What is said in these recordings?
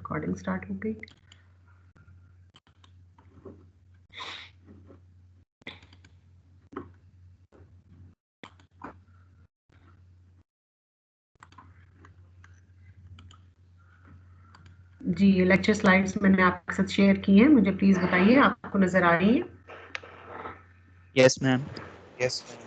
Recording start हो गई। जी, ये लेक्चर स्लाइड्स मैंने आपके साथ शेयर की हैं, मुझे प्लीज बताइए आपको नजर आ रही है? Yes ma'am. Yes ma'am.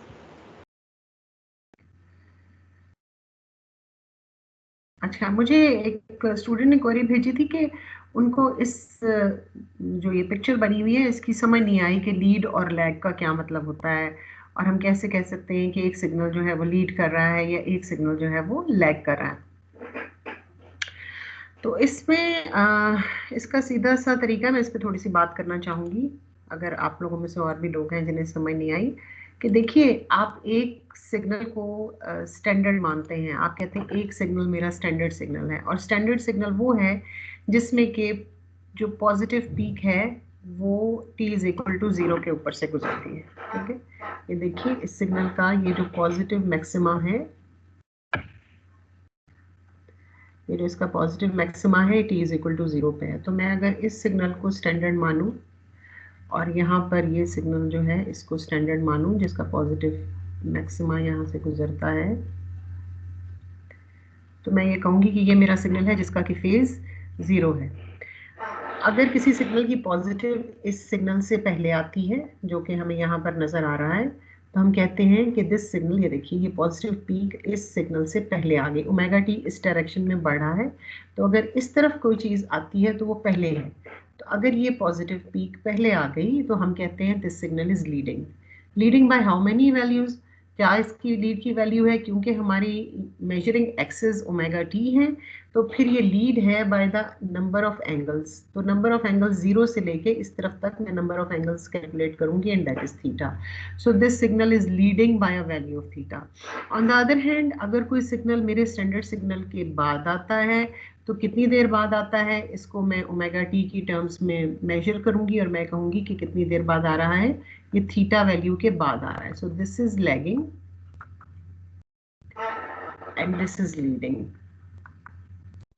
अच्छा, मुझे एक स्टूडेंट ने क्वेरी भेजी थी कि उनको इस जो ये पिक्चर बनी हुई है इसकी समझ नहीं आई कि लीड और लैग का क्या मतलब होता है, और हम कैसे कह सकते हैं कि एक सिग्नल जो है वो लीड कर रहा है या एक सिग्नल जो है वो लैग कर रहा है। तो इसमें इसका सीधा सा तरीका, मैं इस पर थोड़ी सी बात करना चाहूँगी, अगर आप लोगों में से और भी लोग हैं जिन्हें समझ नहीं आई, कि देखिए आप एक सिग्नल को स्टैंडर्ड मानते हैं, आप कहते हैं एक सिग्नल मेरा स्टैंडर्ड सिग्नल है, और स्टैंडर्ड सिग्नल वो है जिसमें कि जो पॉजिटिव पीक है वो t इज इक्वल टू 0 के ऊपर से गुजरती है। ठीक है, ये देखिए इस सिग्नल का ये जो पॉजिटिव मैक्सिमा है, ये जो इसका पॉजिटिव मैक्सिमा है t इज इक्वल टू 0 पे है। तो मैं अगर इस सिग्नल को स्टैंडर्ड मानूं और यहाँ पर ये सिग्नल जो है इसको स्टैंडर्ड मानूं जिसका पॉजिटिव मैक्सिमा यहाँ से गुजरता है, तो मैं ये कहूँगी कि ये मेरा सिग्नल है जिसका कि फेज 0 है। अगर किसी सिग्नल की पॉजिटिव इस सिग्नल से पहले आती है, जो कि हमें यहाँ पर नज़र आ रहा है, तो हम कहते हैं कि दिस सिग्नल, ये देखिए ये पॉजिटिव पीक इस सिग्नल से पहले आ गई, ओमेगा टी इस डायरेक्शन में बढ़ा है, तो अगर इस तरफ कोई चीज़ आती है तो वो पहले है। तो अगर ये पॉजिटिव पीक पहले आ गई तो हम कहते हैं this signal is leading. Leading by how many values? क्या इसकी लीड की वैल्यू है, क्योंकि हमारी मेजरिंग एक्सिस ओमेगा टी है, तो फिर ये लीड है by the number of angles. तो नंबर ऑफ एंगल्स 0 से लेके इस तरफ तक मैं नंबर ऑफ एंगल्स कैलकुलेट करूंगी, and that is theta. So this signal is leading by a value of theta. On the other hand, अगर कोई सिग्नल मेरे स्टैंडर्ड सिग्नल के बाद आता है, तो कितनी देर बाद आता है इसको मैं ओमेगा टी की टर्म्स में मेजर करूंगी, और मैं कहूंगी कि कितनी देर बाद आ रहा है, ये थीटा वैल्यू के बाद आ रहा है। So this is lagging and this is leading.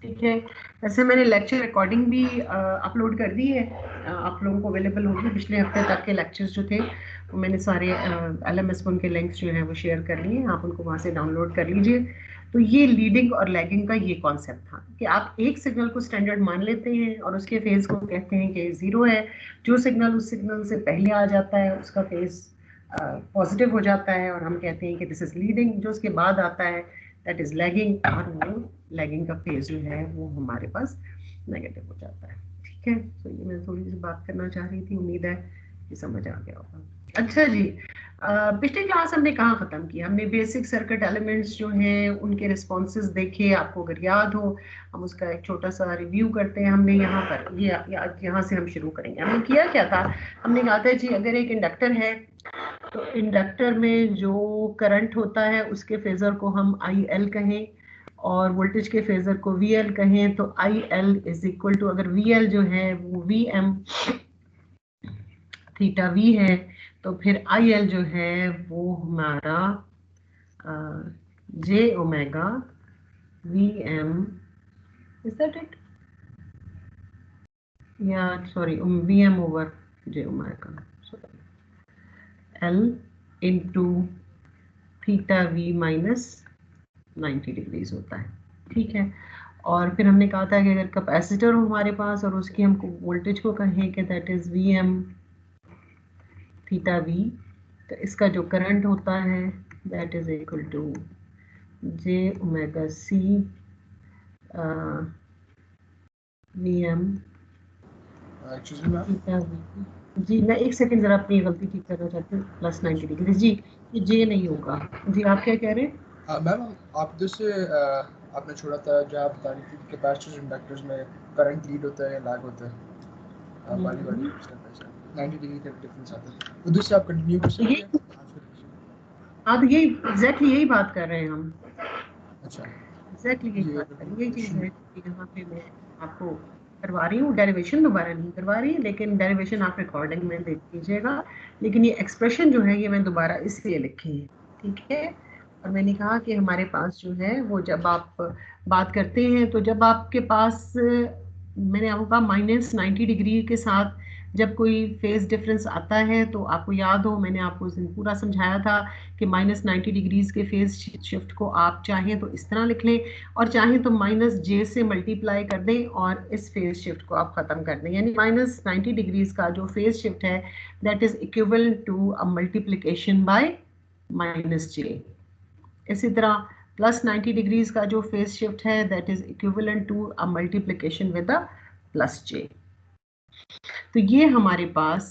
ठीक है, वैसे मैंने लेक्चर रिकॉर्डिंग भी अपलोड कर दी है, आप लोगों को अवेलेबल होगी। पिछले हफ्ते तक के लेक्चर्स जो थे वो मैंने सारे LMS के लिंक्स जो हैं वो शेयर कर लिए हैं, आप उनको वहाँ से डाउनलोड कर लीजिए। तो ये लीडिंग और लैगिंग का ये कॉन्सेप्ट था कि आप एक सिग्नल को स्टैंडर्ड मान लेते हैं और उसके फेज को कहते हैं कि 0 है। जो सिग्नल उस सिग्नल से पहले आ जाता है उसका फेज पॉजिटिव हो जाता है और हम कहते हैं कि दिस इज लीडिंग। जो उसके बाद आता है दैट इज लैगिंग, और वो लैगिंग का फेज जो है वो हमारे पास नेगेटिव हो जाता है। ठीक है, तो ये मैं थोड़ी सी बात करना चाह रही थी, उम्मीद है कि समझ आ गया होगा। अच्छा जी, पिछले क्लास हमने कहाँ खत्म किया? हमने बेसिक सर्किट एलिमेंट्स जो हैं उनके रिस्पॉन्सेज देखे, आपको अगर याद हो हम उसका एक छोटा सा रिव्यू करते हैं। हमने यहाँ पर ये यहाँ से हम शुरू करेंगे। हमने किया क्या था, हमने कहा था जी अगर एक इंडक्टर है तो इंडक्टर में जो करंट होता है उसके फेजर को हम IL कहें, और वोल्टेज के फेजर को VL कहें। तो IL इज इक्वल टू, अगर VL जो है वो VM थीटा V है, तो फिर IL जो है वो हमारा J omega VM, is that it? या sorry, VM over J omega L into theta V minus 90 degrees होता है। ठीक है, और फिर हमने कहा था कि अगर कैपेसिटर हो हमारे पास और उसकी हमको वोल्टेज को कहें कि that is VM theta V, तो इसका जो करंट होता है that is equal to J omega C VM theta V। जी मैं एक सेकंड जरा अपनी गलती ठीक करना चाहती हूँ, प्लस 90 डिग्री। जी ये J नहीं होगा। जी आप क्या कह रहे हैं? मैम आप जैसे आपने छोड़ा था जहाँ आप बता रही थी कैपेसिटर्स इंडक्टर्स में करंट लीड होता है या लैग होता है, बारी बारी स्टेप बाय स्टेप 90 डिग्री का डिफरेंस आता है, उधर से आप कंटिन्यू कर सकते हैं। आप यही एग्जैक्टली यही बात कर रहे हैं हम। अच्छा, एग्जैक्टली यही बात कर रहे हैं, यही चीज़ है कि यहाँ पे मैं आपको करवा रही हूँ। डेरिवेशन दोबारा नहीं करवा रही, लेकिन डेरिवेशन आप रिकॉर्डिंग में देख लीजिएगा, लेकिन ये एक्सप्रेशन जो है ये मैं दोबारा इसलिए लिखी है। ठीक है, और मैंने कहा कि हमारे पास जो है वो जब आप बात करते हैं तो जब आपके पास मैंने आपको कहा -90 डिग्री के साथ जब कोई फेज डिफरेंस आता है तो आपको याद हो मैंने आपको उस दिन पूरा समझाया था कि -90 डिग्रीज के फेज शिफ्ट को आप चाहें तो इस तरह लिख लें और चाहें तो -j से मल्टीप्लाई कर दें और इस फेज शिफ्ट को आप खत्म कर दें, यानी -90 डिग्रीज का जो फेज शिफ्ट है that is equivalent to a multiplication by -j। इसी तरह +90 डिग्रीज का जो फेज शिफ्ट है that is equivalent to a multiplication with a +j। तो ये हमारे पास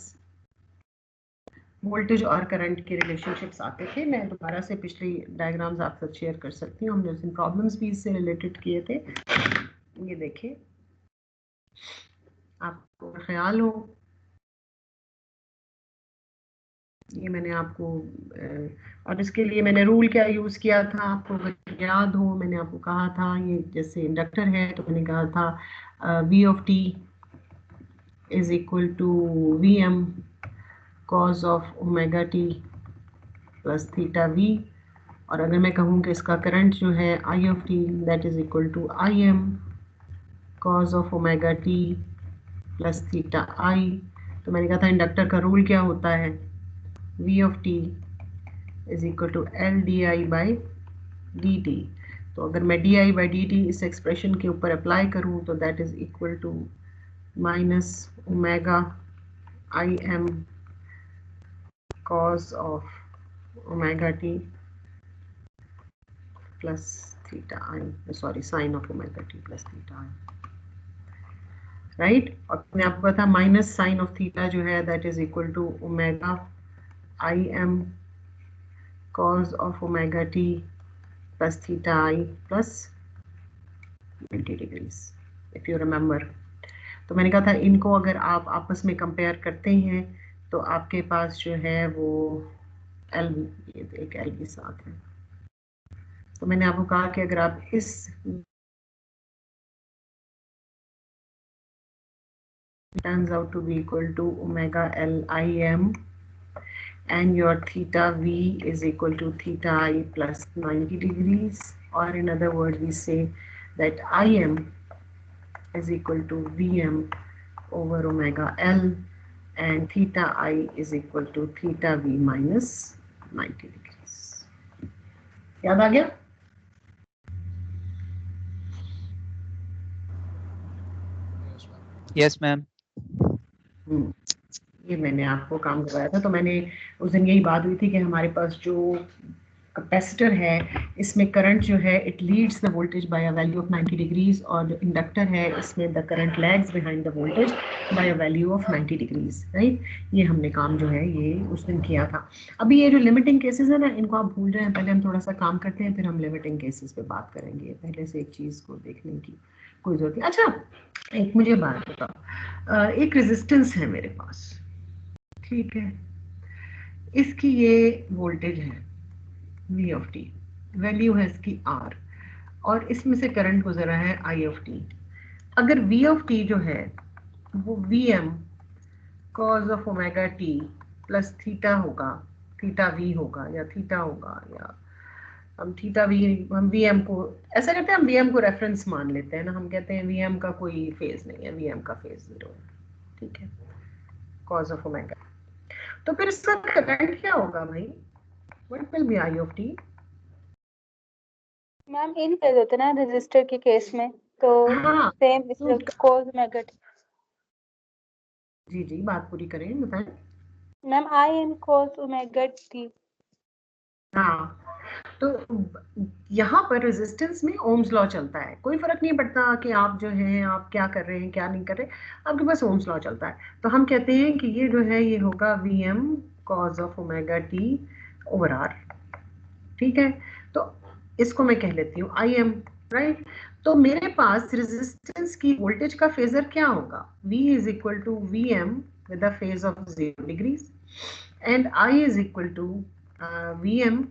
वोल्टेज और करंट के रिलेशनशिप्स आते थे। मैं दोबारा से पिछली डायग्राम्स आपके साथ शेयर कर सकती हूँ, हमने उस दिन प्रॉब्लम्स भी इससे रिलेटेड किए थे। ये देखिए, आपको ख्याल हो ये मैंने आपको और इसके लिए मैंने रूल क्या यूज़ किया था आपको अगर याद हो, मैंने आपको कहा था ये जैसे इंडक्टर है तो मैंने कहा था v of t is equal to vm cos of omega t plus theta v, और अगर मैं कहूँ कि इसका करंट जो है i of t that is equal to im cos of omega t plus theta i, तो मैंने कहा था इंडक्टर का रूल क्या होता है v of t is equal to L D I by D t. तो अगर मैं d I by D t इस एक्सप्रेशन के ऊपर अप्लाई करूँ तो that is equal to minus omega i m cos of omega t plus theta i, sorry sine of omega t plus theta i, right. और मैंने आपको कहा था माइनस साइन ऑफ थीटा जो है that is equal to omega i m cos of omega t plus theta I plus 90 degrees if you remember। तो मैंने कहा था इनको अगर आप आपस में कंपेयर करते हैं तो आपके पास जो है वो L, ये एक L के साथ है। तो मैंने आपको कहा कि अगर आप इस turns out to be equal to omega L I m and your theta v is equal to theta I plus 90 degrees, or in other words we say that Im is equal to Vm over omega L and theta I is equal to theta v minus 90 degrees। याद आ गया? Yes, ma'am. ये मैंने आपको काम करवाया था। तो मैंने उस दिन यही बात हुई थी कि हमारे पास जो कैपेसिटर है इसमें करंट जो है it leads the voltage by a value of 90 degrees, और जो इंडक्टर है इसमें the current lags behind the voltage by a value of 90 degrees, right. ये हमने काम जो है ये उस दिन किया था। अभी ये जो लिमिटिंग केसेस है ना इनको आप भूल जाएं, पहले हम थोड़ा सा काम करते हैं फिर हम लिमिटिंग केसेस पे बात करेंगे। पहले से एक चीज़ को देखने की कोई जरूरत नहीं। अच्छा एक मुझे बात बताओ, एक रेजिस्टेंस है मेरे पास, ठीक है, इसकी ये वोल्टेज है v ऑफ t, वैल्यू है इसकी r, और इसमें से करंट गुजरा है i ऑफ t। अगर v ऑफ t जो है वो vm cos of omega t plus theta होगा, थीटा v होगा या थीटा होगा, या हम थीटा v, हम vm को ऐसा करते हैं, हम vm को रेफरेंस मान लेते हैं ना, हम कहते हैं vm का कोई फेज नहीं है, vm का फेज 0 है, ठीक है, cos ऑफ ओमेगा। तो फिर इसका करंट क्या होगा भाई? What will be i of t? Ma'am in phase होते ना रजिस्टर के केस में, तो हाँ सेम इसमें कोस ओमेगा टी। जी जी बात पूरी करें, बताएं। Ma'am I am cos omega T. हाँ तो यहाँ पर रेजिस्टेंस में ओम्स लॉ चलता है, कोई फर्क नहीं पड़ता कि आप जो है आप क्या कर रहे हैं क्या नहीं कर रहे, आपके पास ओम्स लॉ चलता है। तो हम कहते हैं कि ये जो है ये होगा v m cos of omega t over r, ठीक है। तो इसको मैं कह लेती हूँ आई एम, राइट। तो मेरे पास रेजिस्टेंस की वोल्टेज का फेजर क्या होगा? V is equal to V M with a phase of 0 degrees and I is equal to V M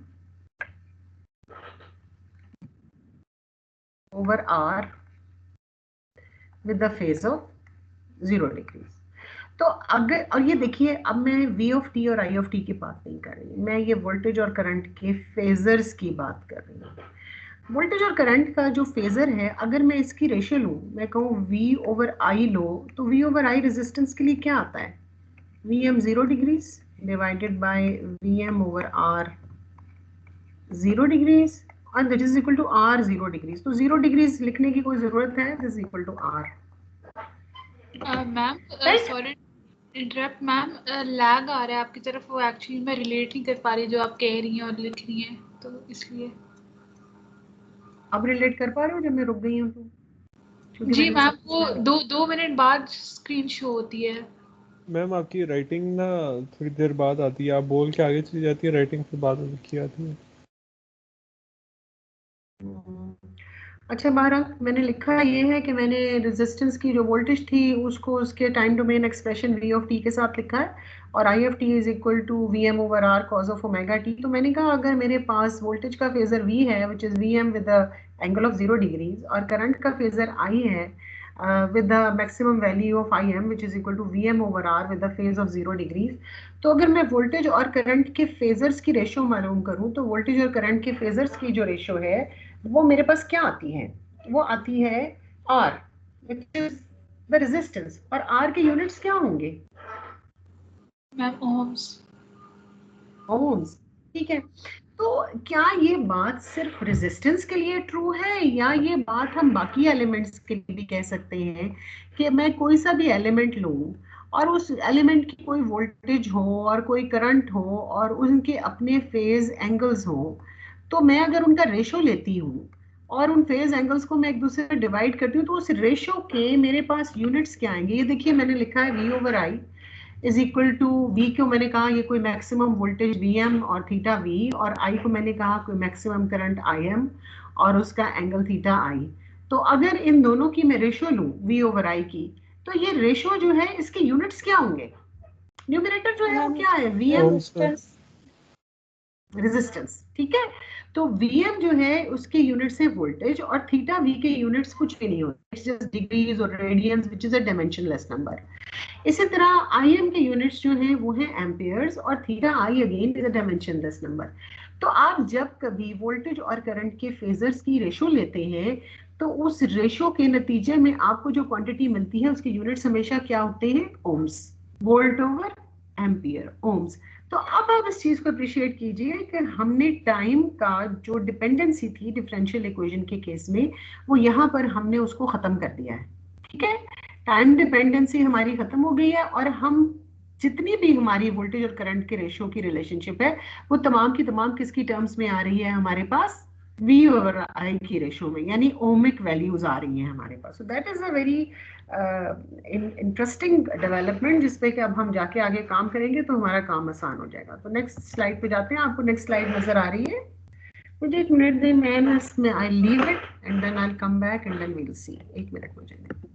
over R with the phase of 0 degrees. तो अगर, और ये देखिए अब मैं V ऑफ t और I ऑफ t की बात नहीं कर रही, मैं ये वोल्टेज और करंट के फेजर्स की बात कर रही हूँ। वोल्टेज और करंट का जो फेजर है, अगर मैं इसकी रेशियो लूँ, मैं कहूँ V ओवर I लो, तो V ओवर I रेजिस्टेंस के लिए क्या आता है? Vm 0 degrees divided by Vm over R 0 degrees और this is equal to R 0 degrees. तो 0 डिग्रीज लिखने की कोई जरूरत है? This is equal to R, ma'am right? Sorry interrupt ma'am, lag आ रहा है आपकी तरफ, वो एक्चुअली मैं रिलेट नहीं कर पा रही जो आप कह रही हैं और लिख रही हैं, तो इसलिए। अब रिलेट कर पा रहे हो जब मैं रुक गई हूँ तो? क्योंकि जी मैंने मैम, सब वो दो मिनट बाद स्क्रीन शो होती है। मैम आपकी राइटिंग ना थोड़ी देर बाद आती है, आप बोल के आगे चली जाती है, राइटिंग फिर बाद में लिखी आती है। अच्छा, बहरहाल मैंने लिखा ये है कि मैंने रेजिस्टेंस की जो वोल्टेज थी उसको उसके time domain expression v of t के साथ लिखा है, और i of t is equal to vm over r cos of omega t। तो मैंने कहा अगर मेरे पास वोल्टेज का फेजर v है which is vm with the angle of 0 degrees, और करंट का फेजर i है with the maximum value of Im which is equal to Vm over R with the phase of 0 degrees, तो अगर मैं voltage और current के phasors की ratio मालूम करूं, तो वोल्टेज और करंट के फेजर्स की जो रेशियो है वो मेरे पास क्या आती है? वो आती है R which is the resistance, और R के यूनिट्स क्या होंगे? Ma'am ohms. ओम्स, ठीक है। तो क्या ये बात सिर्फ रेजिस्टेंस के लिए ट्रू है, या ये बात हम बाकी एलिमेंट्स के लिए भी कह सकते हैं कि मैं कोई सा भी एलिमेंट लूं और उस एलिमेंट की कोई वोल्टेज हो और कोई करंट हो और उनके अपने फेज एंगल्स हो, तो मैं अगर उनका रेशो लेती हूँ और उन फेज एंगल्स को मैं एक दूसरे से डिवाइड करती हूँ, तो उस रेशो के मेरे पास यूनिट्स क्या आएंगे? ये देखिए मैंने लिखा है V over I is equal to V को मैंने कहा ये कोई मैक्सिमम वोल्टेज Vm और थीटा V, और I को मैंने कहा कोई मैक्सिमम करंट Im और उसका एंगल थीटा I। तो अगर इन दोनों की मैं रेशियो लूं V ओवर I की, तो ये रेशियो जो है इसके यूनिट्स क्या होंगे? न्यूमरेटर जो है वो क्या है? Vm resistance. रेजिस्टेंस, ठीक है। तो Vm जो है उसके यूनिट्स है वोल्टेज, और थीटा V के यूनिट्स कुछ भी नहीं होते, इट्स जस्ट डिग्रीज और radians which is a dimensionless number. इसी तरह Im के यूनिट्स जो हैं वो हैं एम्पियर्स, और theta I again is a dimensionless number. तो आप जब कभी वोल्टेज और करंट के फेजर्स की रेशियो लेते हैं, तो उस रेशियो के नतीजे में आपको जो क्वांटिटी मिलती है उसके यूनिट्स हमेशा क्या होते हैं? Ohms, volt over ampere, ohms. तो अब आप इस चीज को अप्रिशिएट कीजिए कि हमने टाइम का जो डिपेंडेंसी थी डिफरेंशियल इक्वेशन के केस में, वो यहाँ पर हमने उसको खत्म कर दिया है, ठीक है। टाइम डिपेंडेंसी हमारी खत्म हो गई है, और हम जितनी भी हमारी वोल्टेज और करंट के रेशियो की रिलेशनशिप है वो तमाम की तमाम किसकी टर्म्स में आ रही है? हमारे पास V ओवर I की रेशियो में, यानी ओमिक वैल्यूज आ रही हैं हमारे पास। So that is a very interesting development, जिसपे कि अब हम जाके आगे काम करेंगे तो हमारा काम आसान हो जाएगा। तो नेक्स्ट स्लाइड पे जाते हैं। आपको नेक्स्ट स्लाइड नजर आ रही है? मुझे एक मिनट दें, मैं इसमें I leave it and then I come back and then we will see. एक मिनट मुझे दें।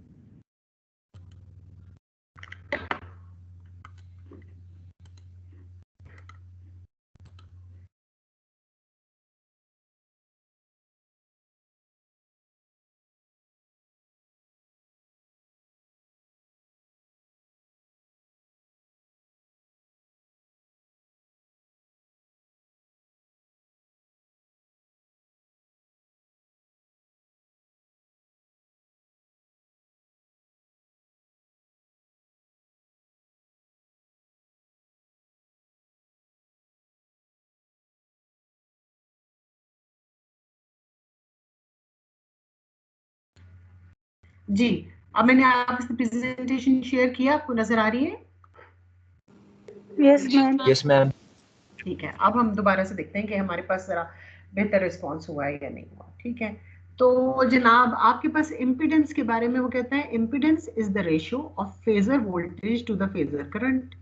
जी, अब मैंने आपसे प्रेजेंटेशन शेयर किया, आपको नजर आ रही है? Yes ma'am. Yes ma'am. ठीक है, अब हम दोबारा से देखते हैं कि हमारे पास जरा बेहतर रिस्पॉन्स हुआ है या नहीं हुआ। ठीक है, तो जनाब आपके पास इम्पीडेंस के बारे में वो कहता है impedance is the ratio of phasor voltage to the phasor current.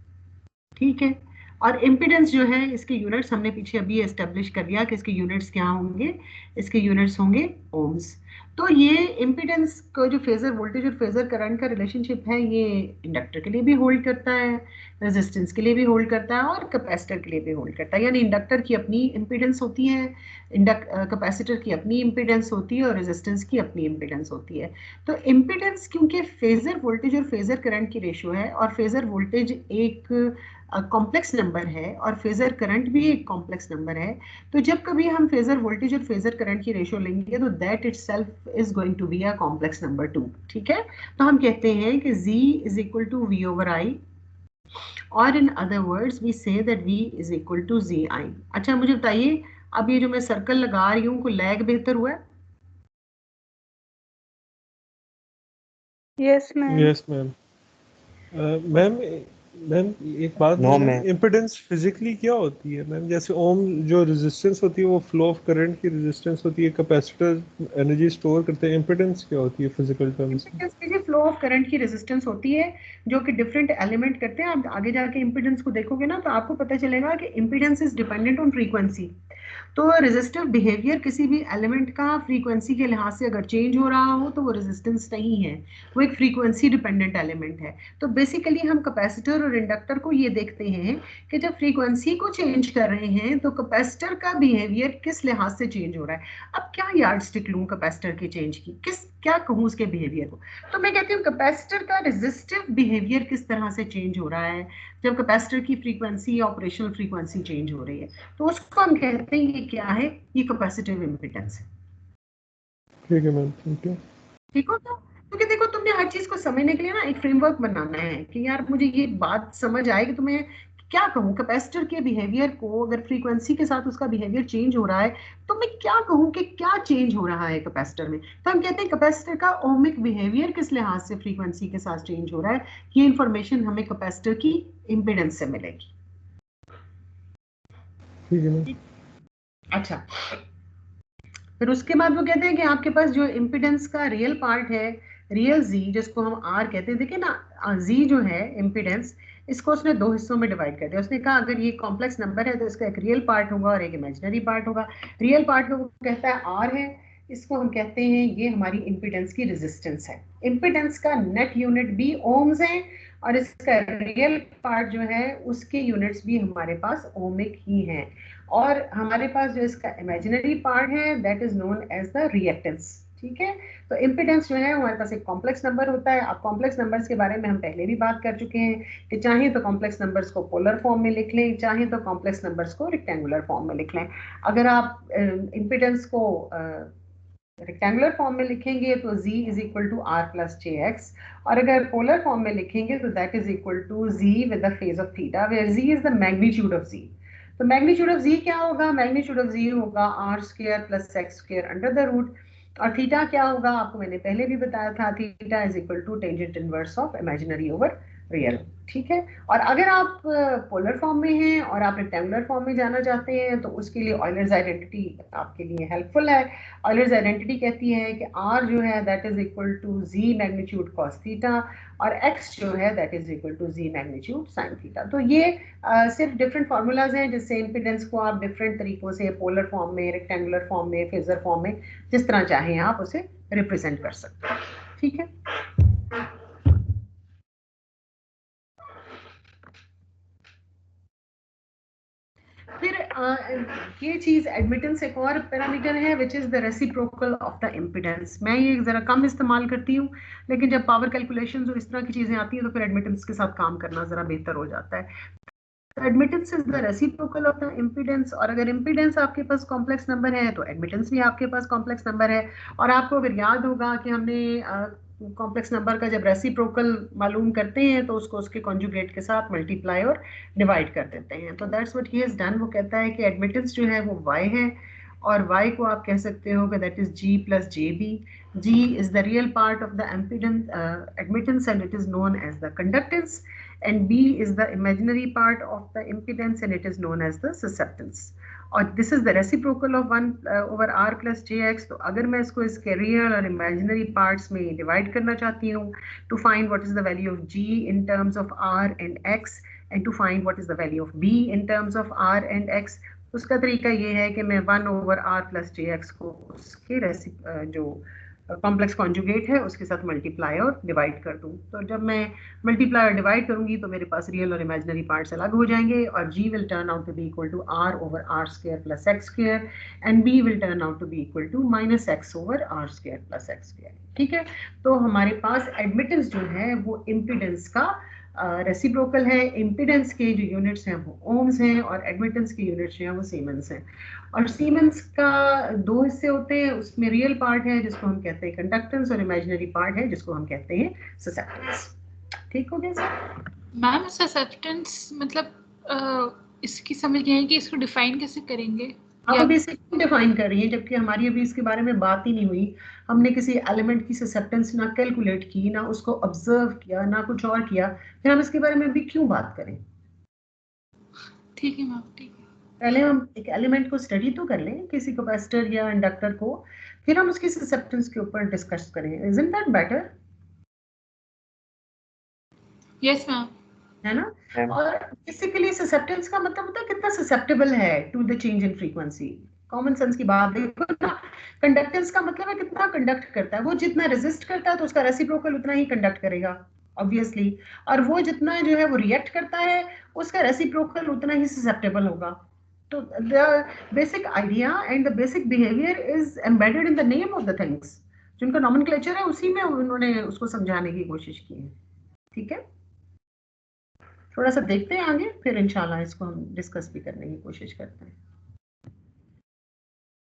ठीक है, और इम्पीडेंस जो है इसके यूनिट्स हमने पीछे अभी एस्टेब्लिश कर दिया कि इसके यूनिट्स क्या होंगे? इसके यूनिट्स होंगे ओम्स। तो ये इम्पीडेंस का जो फेजर वोल्टेज और फेजर करंट का रिलेशनशिप है, ये इंडक्टर के लिए भी होल्ड करता है, रेजिस्टेंस के लिए भी होल्ड करता है, और कैपेसिटर के लिए भी होल्ड करता है। यानी इंडक्टर की अपनी इम्पीडेंस होती है, कैपेसिटर की अपनी इम्पीडेंस होती है, और रेजिस्टेंस की अपनी इम्पीडेंस होती है। तो इम्पीडेंस क्योंकि फेजर वोल्टेज और फेजर करंट की रेशियो है, और फेजर वोल्टेज एक कॉम्प्लेक्स नंबर है और फेजर करंट भी एक कॉम्प्लेक्स नंबर है, तो जब कभी हम फेजर वोल्टेज और फेजर करंट की रेशियो लेंगे तो that itself is going to be a complex number 2, ठीक है। तो हम कहते हैं कि Z is equal to V over I, और in other words we say that V is equal to ZI। अच्छा मुझे बताइए, अब ये जो मैं सर्कल लगा रही हूँ, कोई लैग बेहतर हुआ है? Yes ma'am. Yes ma'am. Ma'am ma'am एक बात No, ma'am, ma'am. Impedance physically क्या होती है मैम? जैसे ओम जो रेजिस्टेंस होती है वो फ्लो ऑफ करंट की रेजिस्टेंस होती है, कैपेसिटर एनर्जी स्टोर करते हैं, इम्पिडेंस क्या होती है फिजिकल टर्म्स में? इम्पीडेंस की फ्लो ऑफ करंट की रेजिस्टेंस होती है जो कि डिफरेंट एलिमेंट करते हैं। आप आगे जाके इम्पीडेंस को देखोगे ना तो आपको पता चलेगा कि impedance is dependent on frequency. तो रेजिस्टिव बिहेवियर किसी भी एलिमेंट का फ्रीक्वेंसी के लिहाज से अगर चेंज हो रहा हो तो वो रेजिस्टेंस नहीं है, वो एक फ्रीक्वेंसी डिपेंडेंट एलिमेंट है। तो बेसिकली हम कैपेसिटर और इंडक्टर को ये देखते हैं कि जब फ्रीक्वेंसी को चेंज कर रहे हैं तो कैपेसिटर का बिहेवियर किस लिहाज से चेंज हो रहा है। अब क्या यार्डस्टिक लूं कैपेसिटर के चेंज की, किस क्या कहूँ उसके बिहेवियर को, तो मैं कहती हूँ कैपेसिटर का रेजिस्टिव बिहेवियर किस तरह से चेंज हो रहा है जब कैपेसिटर की फ्रीक्वेंसी या ऑपरेशनल फ्रीक्वेंसी चेंज हो रही है, तो उसको हम कहते हैं ये क्या है, ये कैपेसिटिव इम्पीडेंस है। ठीक है मैम, थैंक यू। ठीक हो? तो क्योंकि देखो तुमने हर चीज को समझने के लिए ना एक फ्रेमवर्क बनाना है कि यार मुझे ये बात समझ आए कि तुम्हें क्या कहूँ कैपेसिटर के बिहेवियर को, अगर फ्रीक्वेंसी के साथ उसका बिहेवियर चेंज हो रहा है तो मैं क्या कहूँ कि क्या चेंज हो रहा है कैपेसिटर में। तो हम कहते हैं कैपेसिटर का ओमिक बिहेवियर किस लिहाज से फ्रीक्वेंसी के साथ चेंज हो रहा है, ये इंफॉर्मेशन हमें कैपेसिटर की इम्पीडेंस से मिलेगी। ठीक है मैम। अच्छा, फिर उसके बाद वो कहते हैं कि आपके पास जो इम्पीडेंस का रियल पार्ट है, रियल जी जिसको हम आर कहते हैं, देखिए ना जी जो है इम्पीडेंस, इसको उसने दो हिस्सों में डिवाइड कर दिया। उसने कहा अगर ये कॉम्प्लेक्स नंबर है तो इसका एक रियल पार्ट होगा और एक इमेजिनरी पार्ट होगा। रियल पार्ट को वो कहता है आर है, इसको हम कहते हैं ये हमारी इम्पीडेंस की रेजिस्टेंस है। इम्पीडेंस का नेट यूनिट भी ओम्स है और इसका रियल पार्ट जो है उसके यूनिट्स भी हमारे पास ओमिक ही हैं। और हमारे पास जो इसका इमेजिनरी पार्ट है that is known as the reactance, ठीक है। तो इम्पीडेंस जो है हमारे पास एक कॉम्प्लेक्स नंबर होता है। अब कॉम्प्लेक्स नंबर्स के बारे में हम पहले भी बात कर चुके हैं कि चाहे तो कॉम्प्लेक्स नंबर्स को पोलर फॉर्म में लिख लें, चाहे तो कॉम्प्लेक्स नंबर्स को रेक्टेंगुलर फॉर्म में लिख लें। अगर आप इम्पीडेंस को रेक्टेंगुलर फॉर्म में लिखेंगे तो z is equal to r plus jx, और अगर पोलर फॉर्म में लिखेंगे तो that is equal to z with the phase of theta where z is the magnitude of z। तो मैग्नीट्यूड ऑफ z क्या होगा, मैग्नीट्यूड ऑफ z होगा r square plus x square under the root, और theta क्या होगा आपको मैंने पहले भी बताया था, theta is equal to tangent inverse of imaginary over real, ठीक है। और अगर आप पोलर फॉर्म में हैं और आप रेक्टेंगुलर फॉर्म में जाना चाहते हैं तो उसके लिए ऑयलर्स आइडेंटिटी आपके लिए हेल्पफुल है। ऑयलर्स आइडेंटिटी कहती है कि r जो है that is equal to z magnitude cos theta और x जो है that is equal to z magnitude sin theta. तो ये सिर्फ डिफरेंट फार्मूलाज हैं जिससे इम्पीडेंस को आप डिफरेंट तरीकों से पोलर फॉर्म में, रेक्टेंगुलर फॉर्म में, फेजर फॉर्म में, जिस तरह चाहें आप उसे रिप्रेजेंट कर सकते हैं, ठीक है। फिर ये चीज एडमिटेंस एक और पैरामीटर है which is the reciprocal of the impedance. मैं ये जरा कम इस्तेमाल करती हूँ लेकिन जब पावर कैलकुलेशंस और इस तरह की चीजें आती हैं तो फिर एडमिटेंस के साथ काम करना जरा बेहतर हो जाता है। Admittance is the reciprocal of the impedance, और अगर इम्पीडेंस आपके पास कॉम्प्लेक्स नंबर है तो एडमिटेंस भी आपके पास कॉम्प्लेक्स नंबर है। और आपको अगर याद होगा कि हमने कॉम्प्लेक्स नंबर का जब रेसिप्रोकल मालूम करते हैं तो उसको उसके कॉन्जुगेट के साथ मल्टीप्लाई और डिवाइड कर देते हैं। तो that's what he has done. वो कहता है कि एडमिटेंस जो है वो y है और y को आप कह सकते हो कि that is g plus jb। g is the real part of the admittance and it is known as the conductance, and b is the imaginary part of the impedance and it is known as the susceptance, और this is the reciprocal of 1 over r plus jx। तो अगर मैं इसको इसके real और imaginary parts में divide करना चाहती हूँ to find what is the value of g in terms of r and x and to find what is the value of b in terms of r and x, उसका तरीका ये है कि मैं 1 over r plus jx को उसके जो complex conjugate है उसके साथ मल्टीप्लाई और डिवाइड कर दूं। तो जब मैं मल्टीप्लाई और डिवाइड करूंगी तो मेरे पास रियल और इमेजिनरी पार्ट्स अलग हो जाएंगे और g will turn out to be equal to r over r square plus x square and b will turn out to be equal to minus x over r square plus x square, ठीक है। तो हमारे पास admittance जो है वो impedance का reciprocal है, impedance के जो यूनिट्स हैं वो ओम्स हैं और एडमिटेंस के यूनिट्स जो हैं वो सीमेंस हैं। और सीमेंस का दो हिस्से होते हैं, उसमें रियल पार्ट है जिसको हम कहते हैं कंडक्टेंस और इमेजिनरी पार्ट है जिसको हम कहते हैं ससेप्टेंस। ठीक हो गया सर? मैम ससेप्टेंस मतलब इसकी समझ नहीं है कि इसको डिफाइन कैसे करेंगे? आप बेसिक डिफाइन कर रही हैं, जबकि हमारी अभी इसके बारे में बात ही नहीं हुई। हमने किसी एलिमेंट की ससेप्टेंस ना कैलकुलेट की, ना उसको ऑब्जर्व किया, ना कुछ और किया, फिर हम इसके बारे में अभी क्यों बात करें? ठीक है मैम, ठीक है। पहले हम एक एलिमेंट को स्टडी तो कर लें, किसी कैपेसिटर या इंडक्टर को, फिर हम उसकी ससेप्टेंस के ऊपर डिस्कस करें। Isn't that better? Yes ma'am. है ना? और बेसिकली ससेप्टेंस का मतलब होता है कितना ससेप्टेबल है to the change in frequency. Common sense की बात देखो ना, कंडक्टेंस का मतलब है कितना कंडक्ट करता है। वो जितना रेजिस्ट करता है तो उसका रेसिप्रोकल उतना ही कंडक्ट करेगा ऑब्वियसली, और वो जितना जो है वो रिएक्ट करता है उसका रेसिप्रोकल उतना ही ससेप्टेबल होगा। तो the basic idea and the basic behaviour is embedded in the name of the things. जिनका नॉमेनक्लेचर है उसी में उन्होंने उसको समझाने की कोशिश की है। ठीक है, थोड़ा सा देखते हैं आगे, फिर इंशाल्लाह इसको हम डिस्कस भी करने की कोशिश करते हैं।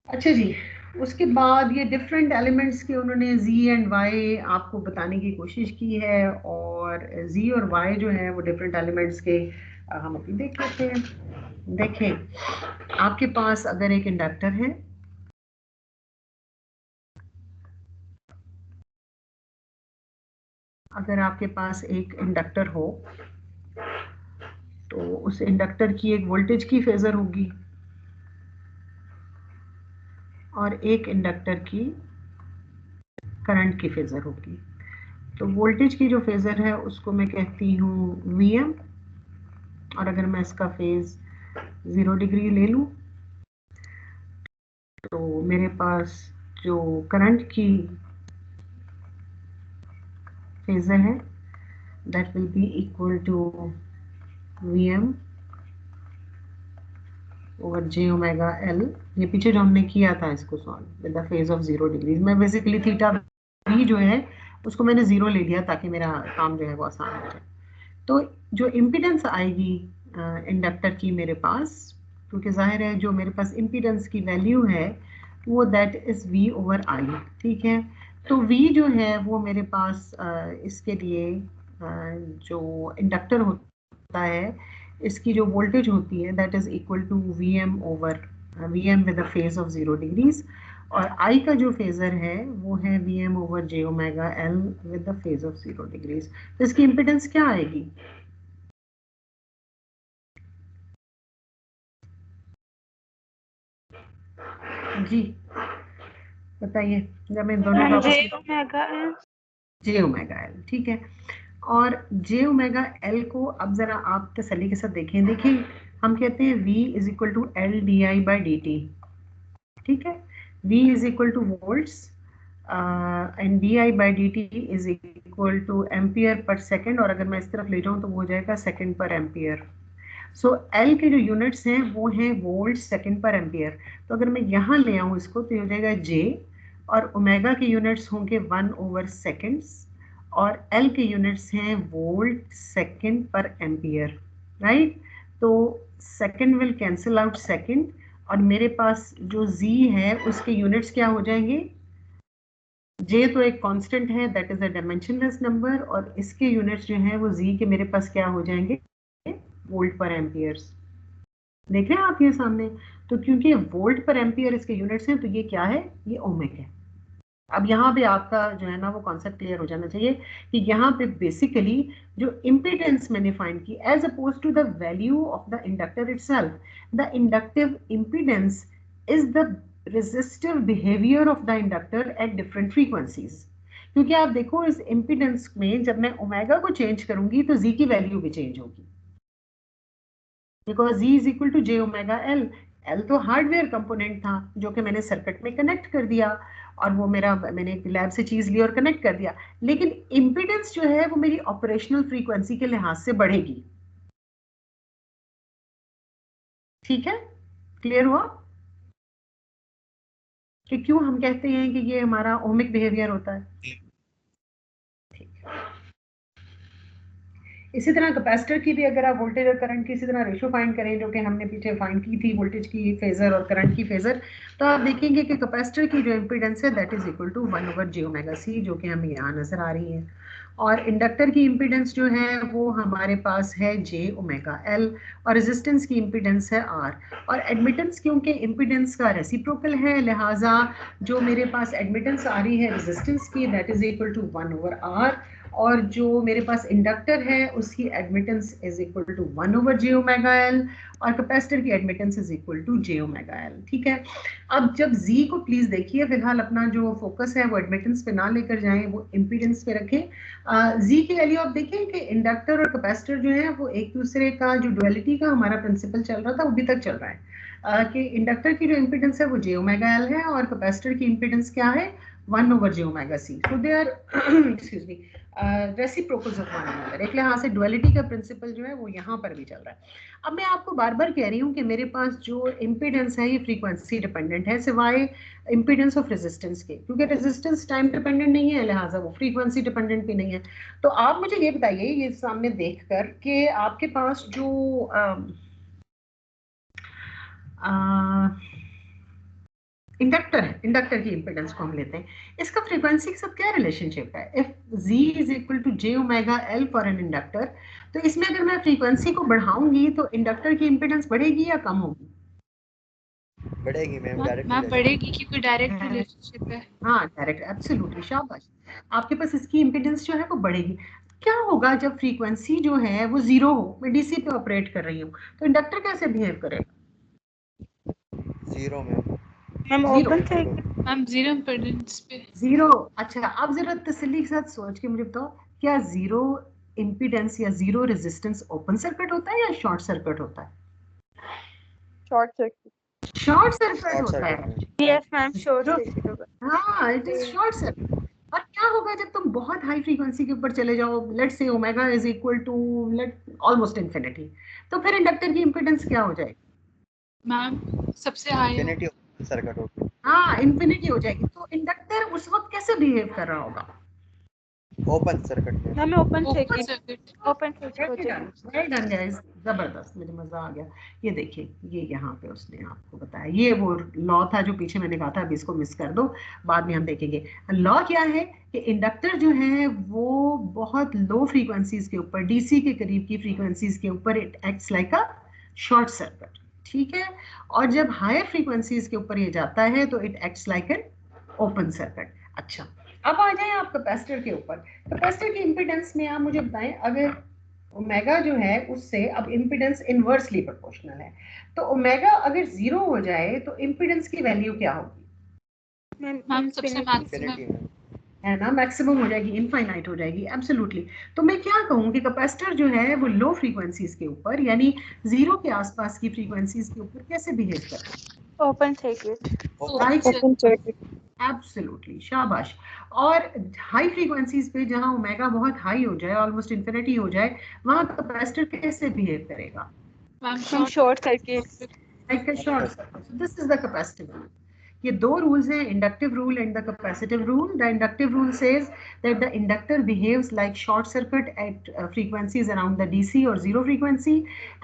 अच्छा जी, उसके बाद ये डिफरेंट एलिमेंट्स के उन्होंने z एंड y आपको बताने की कोशिश की है, और z और y जो है वो डिफरेंट एलिमेंट्स के हम अभी देख लेते हैं। देखें, आपके पास अगर एक इंडक्टर है, अगर आपके पास एक इंडक्टर हो तो उस इंडक्टर की एक वोल्टेज की फेजर होगी और एक इंडक्टर की करंट की फेजर होगी। तो वोल्टेज की जो फेजर है उसको मैं कहती हूँ Vm, और अगर मैं इसका फेज 0 डिग्री ले लूँ तो मेरे पास जो करंट की फेजर है that will be equal to Vm over j omega L। ये पीछे जो हमने किया था इसको solve with the phase of 0 degree, मैं बेसिकली थीटा भी जो है उसको मैंने 0 ले लिया ताकि मेरा काम जो है वो आसान हो जाए। तो जो इम्पीडेंस आएगी इंडक्टर की मेरे पास, क्योंकि जाहिर है जो मेरे पास इम्पीडेंस की वैल्यू है वो that is V over I। ठीक है, तो V जो है वो मेरे पास इसके लिए जो इंडक्टर होता है इसकी जो वोल्टेज होती है that is equal to Vm over Vm with a phase of 0 degrees, और I का जो फेजर है वो है Vm over j omega L with the phase of 0 degrees. तो इसकी इम्पीडेंस क्या आएगी? जी बताइए, जब मैं दोनों का जे ओमेगा एल। जे ओमेगा एल। ठीक है, और जे ओमेगा एल को अब जरा आप तसल्ली के साथ देखें। देखिए, हम कहते हैं V is equal to L D I by D T. ठीक है, V is equal to volts and D I by D T is equal to ampere per second, और अगर मैं इस तरफ ले जाऊँ तो वो हो जाएगा सेकेंड पर एम्पियर। सो एल के जो यूनिट्स हैं वो हैं वोल्ट सेकेंड पर एम्पियर। तो अगर मैं यहाँ ले आऊँ इसको तो ये हो जाएगा जे, और ओमेगा के यूनिट्स होंगे 1 ओवर सेकेंड्स, और एल के यूनिट्स हैं वोल्ट सेकेंड पर एम्पियर। राइट, तो second will cancel out second, और मेरे पास जो z है उसके यूनिट्स क्या हो जाएंगे? j तो एक कांस्टेंट है, that is a dimensionless number, और इसके यूनिट्स जो हैं वो z के मेरे पास क्या हो जाएंगे? वोल्ट पर एम्पियर्स। देख रहे हैं आप ये सामने? तो क्योंकि वोल्ट पर एम्पियर इसके यूनिट्स हैं तो ये क्या है? ये ओमिक है। अब यहाँ पे आपका जो है ना वो कॉन्सेप्ट क्लियर हो जाना चाहिए कि यहाँ पे बेसिकली जो इम्पीडेंस मैंने फाइंड की as opposed to the value of the inductor itself, the inductive impedance is the resistive behaviour of the inductor at different frequencies. क्योंकि आप देखो इस इम्पीडेंस में जब मैं ओमेगा को चेंज करूंगी तो जी की वैल्यू भी चेंज होगी, because z is equal to J omega L. L तो हार्डवेयर कंपोनेंट था जो कि मैंने सर्किट में कनेक्ट कर दिया, और वो मेरा मैंने लैब से चीज ली और कनेक्ट कर दिया, लेकिन इम्पीडेंस जो है वो मेरी ऑपरेशनल फ्रीक्वेंसी के लिहाज से बढ़ेगी। ठीक है, क्लियर हुआ कि क्यों हम कहते हैं कि ये हमारा ओमिक बिहेवियर होता है? ठीक है, इसी तरह कैपेसिटर की भी अगर आप वोल्टेज और करंट की इसी तरह रेशो फाइंड करें जो कि हमने पीछे फाइंड की थी वोल्टेज की फेजर और करंट की फेजर, तो आप देखेंगे कि कैपेसिटर की जो इम्पीडेंस है that is equal to 1/j⍵c जो कि हमें यहाँ नजर आ रही है, और इंडक्टर की इम्पीडेंस जो है वो हमारे पास है j⍵l और रेजिस्टेंस की इम्पीडेंस है r, और एडमिटेंस क्योंकि इम्पीडेंस का रेसिप्रोकल है लिहाजा जो मेरे पास एडमिटेंस आ रही है रेजिस्टेंस की that is equal to 1/r, और जो मेरे पास इंडक्टर है उसकी admittance is equal to 1/j⍵l और कैपेसिटर की admittance is equal to j⍵l। ठीक है, अब जब z को प्लीज देखिए, फिलहाल अपना जो फोकस है वो एडमिटेंस पे ना लेकर जाएं, वो इम्पीडेंस पे रखें। z की वैल्यू आप देखें कि इंडक्टर और कैपेसिटर जो है वो एक दूसरे का जो डुअलिटी का हमारा प्रिंसिपल चल रहा था वो अभी तक चल रहा है, कि इंडक्टर की जो इम्पीडेंस है वो j⍵l है और कैपेसिटर की इम्पीडेंस क्या है 1/j⍵c। so they are excuse me reciprocals of one another. एक लिहाज से डुअलिटी का प्रिंसिपल जो है वो यहाँ पर भी चल रहा है। अब मैं आपको बार बार कह रही हूँ कि मेरे पास जो इम्पीडेंस है ये फ्रीक्वेंसी डिपेंडेंट है सिवाय इम्पीडेंस ऑफ रेजिस्टेंस के, क्योंकि रेजिस्टेंस टाइम डिपेंडेंट नहीं है लिहाजा वो फ्रीक्वेंसी डिपेंडेंट भी नहीं है। तो आप मुझे ये बताइए ये सामने देखकर कि आपके पास जो इंडक्टर है, इंडक्टर की इंपेडेंस को हम लेते हैं, इसका फ्रीक्वेंसी के साथ क्या रिलेशनशिप है? If z is equal to j⍵l for an inductor, तो इसमें अगर मैं फ्रीक्वेंसी को बढ़ाऊंगी तो इंडक्टर की इंपेडेंस बढ़ेगी या कम होगी? बढ़ेगी मैम, डायरेक्ट मैम बढ़ेगी क्योंकि डायरेक्ट रिलेशनशिप है। हाँ डायरेक्ट, एब्सोल्युटली, शाबाश, आपके पास इसकी इंपेडेंस जो है वो बढ़ेगी। क्या होगा जब फ्रीक्वेंसी जो है वो जीरो हो, मैं डीसी पे ऑपरेट कर रही हूँ, तो इंडक्टर कैसे बिहेव करेगा? Zero ma'am, ma'am zero, open circuit. Ma'am zero impedance पे। जीरो। अच्छा, आप जरा तसल्ली के साथ सोच के मुझे बताओ, क्या जीरो इम्पीडेंस या जीरो रेजिस्टेंस ओपन सर्किट होता है या शॉर्ट सर्किट होता है? Short circuit. Short circuit short होता है। सर्किट। यस मैम, शॉर्ट जो- सर्किट होगा। हाँ, इट इज शॉर्ट सर्किट। और क्या होगा जब तुम बहुत हाई फ्रीक्वेंसी के ऊपर चले जाओ, let's say omega is equal to let almost infinity, तो फिर इंडक्टर की इम्पीडेंस क्या हो जाएगी? मैम सबसे हाई इन्फिनिटी सर्किट होगी, हाँ, इंफिनिटी हो जाएगी। तो इंडक्टर उस वक्त कैसे बिहेव कर रहा होगा? ओपन सर्किट में। Ma'am open open circuit. Circuit. Open circuit हो जाएगी। वेल डन गाइस, जबरदस्त, मुझे मजा आ गया। ये देखिए, ये यहाँ पे उसने आपको बताया, ये वो लॉ था जो पीछे मैंने कहा था, अभी इसको मिस कर दो, बाद में हम देखेंगे। लॉ क्या है कि इंडक्टर जो है वो बहुत लो फ्रीक्वेंसीज के ऊपर, डीसी के करीब की फ्रीक्वेंसीज के ऊपर it acts like a short circuit, ठीक है, और जब हायर फ्रीक्वेंसीज के ऊपर ये जाता है तो it acts like an open circuit. अच्छा, अब आ जाए आप कैपेसिटर के ऊपर। कैपेसिटर की इंपीडेंस में आप मुझे बताएं, अगर ओमेगा जो है उससे अब इंपीडेंस इनवर्सली प्रोपोर्शनल है, तो ओमेगा अगर जीरो हो जाए तो इंपीडेंस की वैल्यू क्या होगी? मैम सबसे इन्फिनिटी। मैक्सिमम। इन्फिनिटी में। है ना, मैक्सिमम हो जाएगी, इनफाइनाइट हो जाएगी, एब्सोल्युटली। तो मैं क्या कहूँ कि कैपेसिटर जो है वो लो फ्रीक्वेंसीज के ऊपर यानी जीरो के आसपास की फ्रीक्वेंसीज के ऊपर कैसे बिहेव करता है? Open circuit. Right, open circuit. Absolutely, शाबाश। और हाई फ्रीक्वेंसीज पे जहां ओमेगा बहुत हाई हो जाए, ऑलमोस्ट इंफिनिटी हो जाए, वहां कैपेसिटर कैसे बिहेव करेगा? Ma'am short circuit. Like a short circuit. This is the capacitive rule. ये दो रूल्स हैं, inductive rule and the capacitive rule. The inductive rule says that the inductor behaves like short circuit eight frequencies around the DC or zero frequency,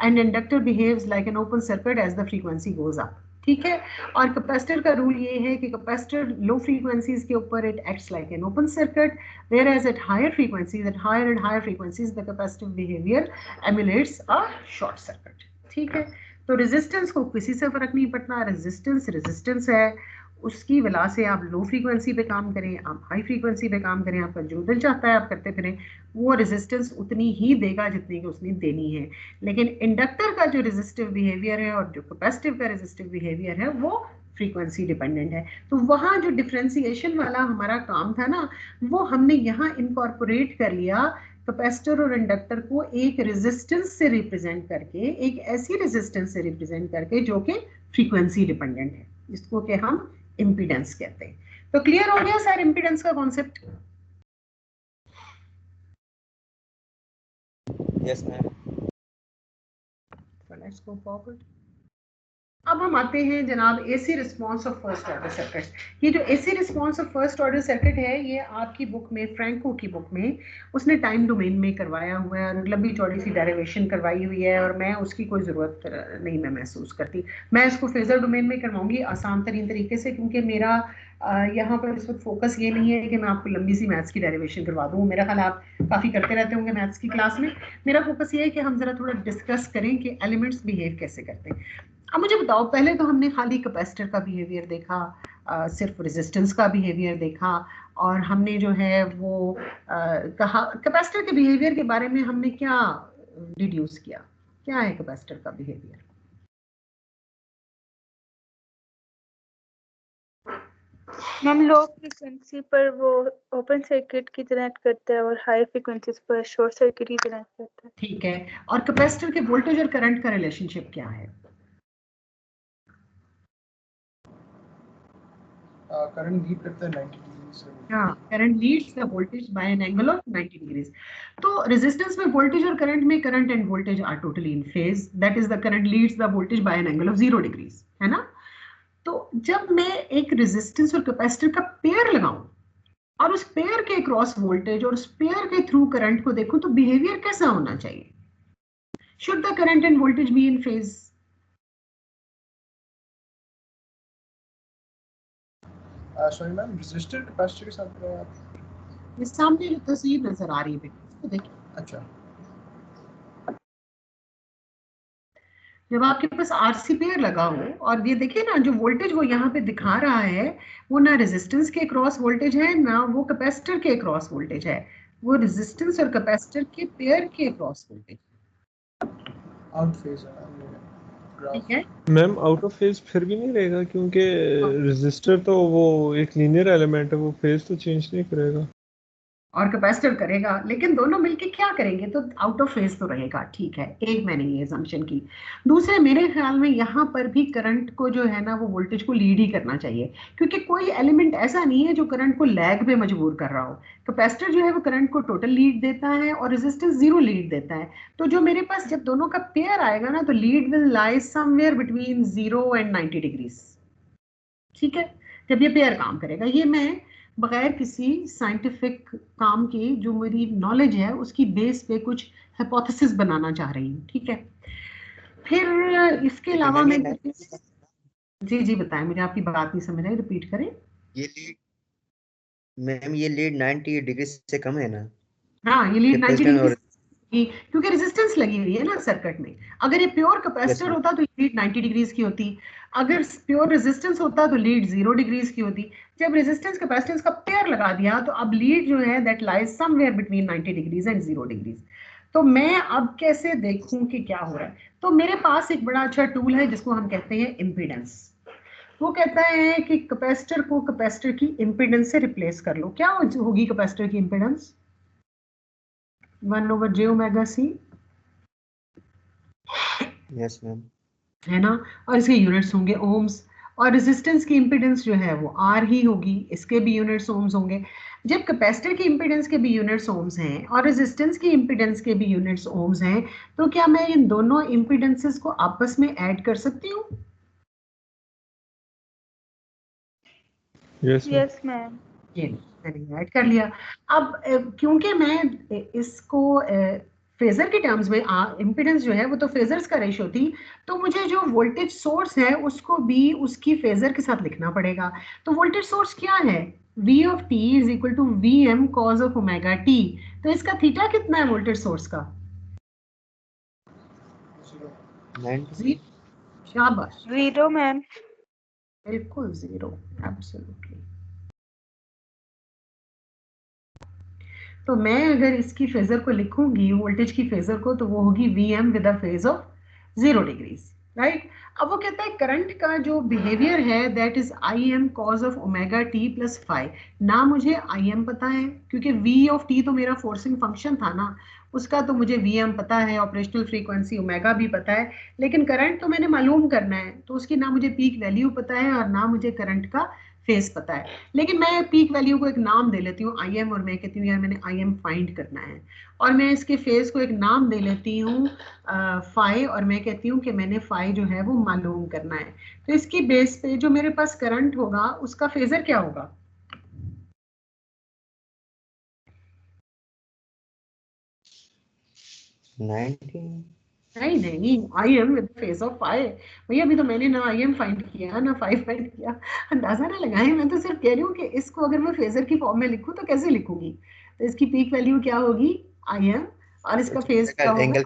and inductor behaves like an open circuit as the frequency goes up, ठीक है। और capacitor का rule ये है कि capacitor लो frequencies के ऊपर it acts like an open circuit, whereas at higher frequencies, at higher and higher frequencies, the capacitive behavior emulates a short circuit, ठीक है। तो रेजिस्टेंस को किसी से फर्क नहीं पड़ता, रेजिस्टेंस रेजिस्टेंस है, उसकी वजह से आप लो फ्रीक्वेंसी पे काम करें, आप हाई फ्रीक्वेंसी पे काम करें, आपका जो दिल चाहता है आप करते फिरें, वो रेजिस्टेंस उतनी ही देगा जितनी कि उसने देनी है। लेकिन इंडक्टर का जो रेजिस्टिव बिहेवियर है और जो कैपेसिटिव का रेजिस्टिव बिहेवियर है वो फ्रीक्वेंसी डिपेंडेंट है। तो वहाँ जो डिफ्रेंसिएशन वाला हमारा काम था ना, वो हमने यहाँ इनकॉर्पोरेट कर लिया, कैपेसिटर और इंडक्टर को एक रेजिस्टेंस से रिप्रेजेंट करके, एक ऐसी रेजिस्टेंस से रिप्रेजेंट करके जो कि फ्रीक्वेंसी डिपेंडेंट है, जिसको कि हम इंपीडेंस कहते हैं। तो क्लियर हो गया सर इंपीडेंस का concept? Yes ma'am. So let's go forward. अब हम आते हैं जनाब AC response of first order circuit. ये जो AC response of first order circuit है ये आपकी बुक में, फ्रैंको की बुक में उसने टाइम डोमेन में करवाया हुआ है और लंबी चौड़ी सी डेरिवेशन करवाई हुई है और मैं उसकी कोई ज़रूरत नहीं मैं महसूस करती। मैं इसको फेजर डोमेन में करवाऊंगी आसान तरीन तरीके से, क्योंकि मेरा यहाँ पर इस वक्त फोकस ये नहीं है कि मैं आपको लंबी सी मैथ्स की डेरिवेशन करवा दूँ। मेरा ख्याल आप काफ़ी करते रहते होंगे मैथ्स की क्लास में। मेरा फोकस ये है कि हम ज़रा थोड़ा डिस्कस करें कि एलिमेंट्स बिहेव कैसे करते हैं। अब मुझे बताओ, पहले तो हमने खाली कैपेसिटर का बिहेवियर देखा, सिर्फ रेजिस्टेंस का बिहेवियर देखा और हमने जो है वो कहा कैपेसिटर के बिहेवियर के बारे में हमने क्या डिड्यूस किया, क्या है कैपेसिटर का बिहेवियर। मैम लो फ्रीक्वेंसी पर वो ओपन सर्किट की तरह एक्ट करता है और हाई फ्रीक्वेंसीज पर शॉर्ट सर्किट की तरह एक्ट करता है। ठीक है, और कैपेसिटर के वोल्टेज और करंट का रिलेशनशिप क्या है? करंट लीड करता है 90 डिग्री से। हाँ, current leads the voltage by an angle of 90 degrees. तो रेजिस्टेंस में वोल्टेज और करंट में current and voltage are totally in phase, that is the current leads the voltage by an angle of 0 degrees, है ना। तो जब मैं एक रेजिस्टेंस और कैपेसिटर का पेयर लगाऊं और उस पेयर के क्रॉस वोल्टेज और उस पेयर के थ्रू करंट को देखूं तो बिहेवियर कैसा होना चाहिए? Should the current and voltage be in phase? Sorry ma'am, resistor capacitor के साथ आप ये सामने जो तस्वीर नजर आ रही है बेटा, इसको देखिए। अच्छा, जब आपके पास आरसी पेयर लगा हो और ये देखिए ना, जो वोल्टेज वो यहाँ पे दिखा रहा है वो ना रेजिस्टेंस के क्रॉस वोल्टेज है ना वो कैपेसिटर के क्रॉस वोल्टेज है, वो रेजिस्टेंस और कैपेसिटर के पेयर के क्रॉस वोल्टेज, आउट फेज है मैम ये ठीक ग्राफ। है। मैम आउट ऑफ फेज फिर भी नहीं रहेगा क्योंकि रेजिस्टर तो वो एक लीनियर एलिमेंट है, वो फेज तो चेंज नहीं करेगा। और कैपेसिटर करेगा, लेकिन दोनों मिलके क्या करेंगे तो आउट ऑफ फेज तो रहेगा, ठीक है। एक मैंने ये असम्पशन की। दूसरे, मेरे ख्याल में यहाँ पर भी करंट को जो है ना वो वोल्टेज को लीड ही करना चाहिए, क्योंकि कोई एलिमेंट ऐसा नहीं है जो करंट को लैग पे मजबूर कर रहा हो। कैपेसिटर जो है वो करंट को टोटल लीड देता है और रेजिस्टेंस 0 लीड देता है। तो जो मेरे पास जब दोनों का पेयर आएगा ना तो lead will lie somewhere between 0 and 90 degrees, ठीक है, जब ये पेयर काम करेगा। ये मैं बगैर किसी साइंटिफिक काम के जो मेरी नॉलेज है उसकी बेस पे कुछ हाइपोथेसिस बनाना चाह रही हूँ, ठीक है। फिर इसके अलावा मैं जी जी बताएं, मुझे आपकी बात नहीं समझ आई, रिपीट करें। ये लीड मैम, ये लीड 90 डिग्री से कम है ना हाँ, ये लीड 90 कैपेसिटेंस डिग्री और की, क्योंकि रेजिस्टेंस लगी हुई है ना सर्किट में। अगर ये प्योर कैपेसिटर ma'am. होता तो लीड 90 डिग्रीज की होती, अगर प्योर रेजिस्टेंस होता तो लीड 0 डिग्रीज की होती। जब रेजिस्टेंस कैपेसिटेंस का पेयर लगा दिया तो अब लीड जो है that lies somewhere between 90 degrees and 0 degrees. तो मैं अब कैसे देखूं कि क्या हो रहा है? तो मेरे पास एक बड़ा अच्छा टूल है जिसको हम कहते हैं इम्पीडेंस। वो कहता है कि कैपेसिटर को कैपेसिटर की इम्पीडेंस से रिप्लेस कर लो। क्या होगी कैपेसिटर की impedance? 1/j omega c, yes ma'am, है ना, और इसके यूनिट्स होंगे ओम्स। और रेजिस्टेंस की इम्पीडेंस जो है वो आर ही होगी, इसके भी यूनिट्स ओम्स होंगे। जब कैपेसिटर की इम्पीडेंस के भी यूनिट्स ओम्स हैं और रेजिस्टेंस की इम्पीडेंस के भी यूनिट्स ओम्स हैं, तो क्या मैं इन दोनों इम्पीडेंसेस को आपस में ऐड कर सकती हूँ? Yes ma'am. ये मैंने ऐड कर लिया। अब क्योंकि मैं इसको फेजर के टर्म्स में इम्पीडेंस जो है वो तो फेजर्स का रेशियो थी, तो मुझे जो वोल्टेज सोर्स है उसको भी उसकी फेजर के साथ लिखना पड़ेगा। तो वोल्टेज सोर्स क्या है? V of t is equal to Vm cos of omega t। तो इसका थीटा कितना है वोल्टेज सोर्स का? 90 शाबाश, 0 मैम। बिल्कुल 0, एब्सोल्युटली। तो मैं अगर इसकी फेजर को लिखूंगी, वोल्टेज की फेजर को, तो वो होगी Vm with a phase of 0 degrees, right. अब वो कहता है करंट का जो बिहेवियर है that is Im cos of omega t plus phi. ना मुझे Im पता है क्योंकि V ऑफ t तो मेरा फोर्सिंग फंक्शन था ना, उसका तो मुझे Vm पता है, ऑपरेशनल फ्रीक्वेंसी ओमेगा भी पता है, लेकिन करंट तो मैंने मालूम करना है, तो उसकी ना मुझे पीक वैल्यू पता है और ना मुझे करंट का फेस पता है, लेकिन मैं पीक वैल्यू को एक नाम दे लेती हूँ आई एम, और मैं कहती हूँ यार मैंने आई एम फाइंड करना है, और मैं इसके फेस को एक नाम दे लेती हूँ फाई, और मैं कहती हूँ कि मैंने फाई जो है वो मालूम करना है। तो इसकी बेस पे जो मेरे पास करंट होगा उसका फेजर क्या होगा? नहीं नहीं, I M with phase of phi. भैया अभी तो मैंने ना आई एम फाइंड किया ना फाई फाइंड किया, अंदाजा ना लगाएं। मैं तो सिर्फ कह रही हूँ कि इसको अगर मैं फेजर की फॉर्म में लिखूं तो कैसे लिखूंगी। तो इसकी पीक वैल्यू क्या होगी? आई एम, और इसका फेस क्या होगा? एंगल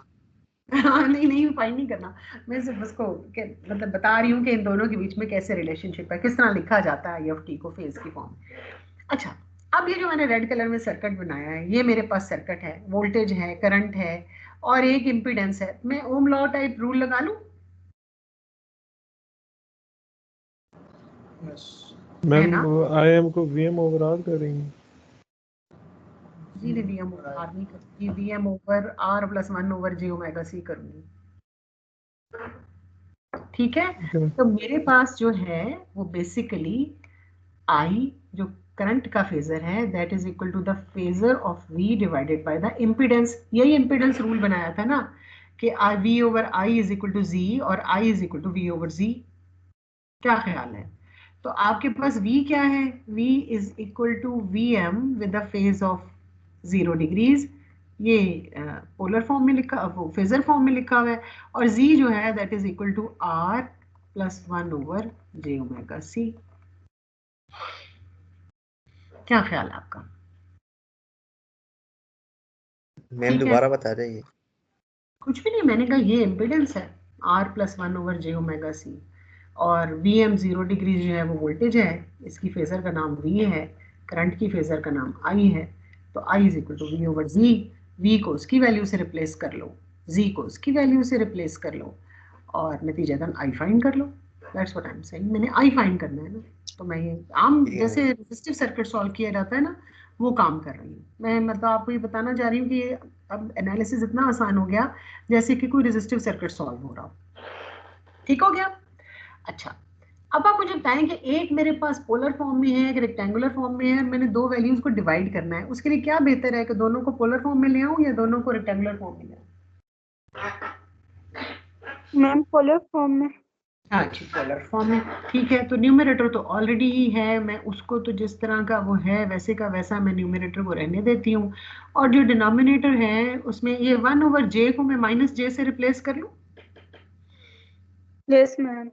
हाँ नहीं नहीं, फाइंड नहीं करना, मैं सिर्फ उसको मतलब बता रही हूँ कि इन दोनों के बीच में कैसे रिलेशनशिप है, किस तरह लिखा जाता है आई ऑफ टी को फेज की फॉर्म। अच्छा, अब ये जो मैंने रेड कलर में सर्किट बनाया है, ये मेरे पास सर्किट है, वोल्टेज है, करंट है, और एक इम्पीडेंस है। मैं ओम लॉ टाइप रूल लगा लूं? यस है मैम ना? आई एम को वीएम ओवर आर करेंगे। जी नहीं, वीएम ओवर आर नहीं करूंगी, VM over R plus 1 over J omega C करूंगी। ठीक है, तो मेरे पास जो है वो बेसिकली आई जो करंट का फेजर है that is equal to the phasor of V divided by the impedance. यही इम्पीडेंस रूल बनाया था ना कि I V over I is equal to G और I is equal to V over G. क्या ख्याल है? तो आपके पास v क्या है? v is equal to V M with the phase of 0 degrees. ये पोलर फॉर्म में लिखा, वो फेजर फॉर्म में लिखा हुआ है, और z जो है that is equal to r plus 1 over J omega C. क्या ख्याल है आपका? मैम ठीक है, दोबारा बता देंगे। कुछ भी नहीं, मैंने कहा ये इम्पिडेंस है r plus 1 over J omega सी, और वी एम 0 डिग्री जो है वो वोल्टेज है, इसकी फेजर का नाम v है, करंट की फेजर का नाम i है। तो i is equal to V over Z, v को उसकी वैल्यू से रिप्लेस कर लो, z को उसकी वैल्यू से रिप्लेस कर लो, और नतीजतन i फाइंड कर लो। That's what I am saying, मैंने i फाइंड करना है ना। तो मैं ये आम ठीक है जैसे रेजिस्टिव सर्किट सॉल्व किया जाता है ना, वो काम कर रही हूँ मैं। मतलब आपको ये बताना चाह रही हूँ कि अब एनालिसिस इतना आसान हो गया जैसे कि कोई रेजिस्टिव सर्किट सॉल्व हो रहा हो। ठीक हो गया? अच्छा, अब आप मुझे बताएं कि एक मेरे पास पोलर फॉर्म में है, एक रेक्टेंगुलर फॉर्म में है, मैंने दो वैल्यूज को डिवाइड करना है, उसके लिए क्या बेहतर है कि दोनों को पोलर फॉर्म में ले आऊं या दोनों को रेक्टेंगुलर फॉर्म में ले आऊं? मैम पोलर फॉर्म में। हाँ जी, पोलर फॉर्म में। ठीक है, तो न्यूमरेटर तो ऑलरेडी ही है, मैं उसको तो जिस तरह का वो है वैसे का वैसा मैं न्यूमरेटर को रहने देती हूँ, और जो डिनोमिनेटर है उसमें ये 1 ओवर जे को मैं माइनस जे से रिप्लेस कर लूँ। Yes ma'am.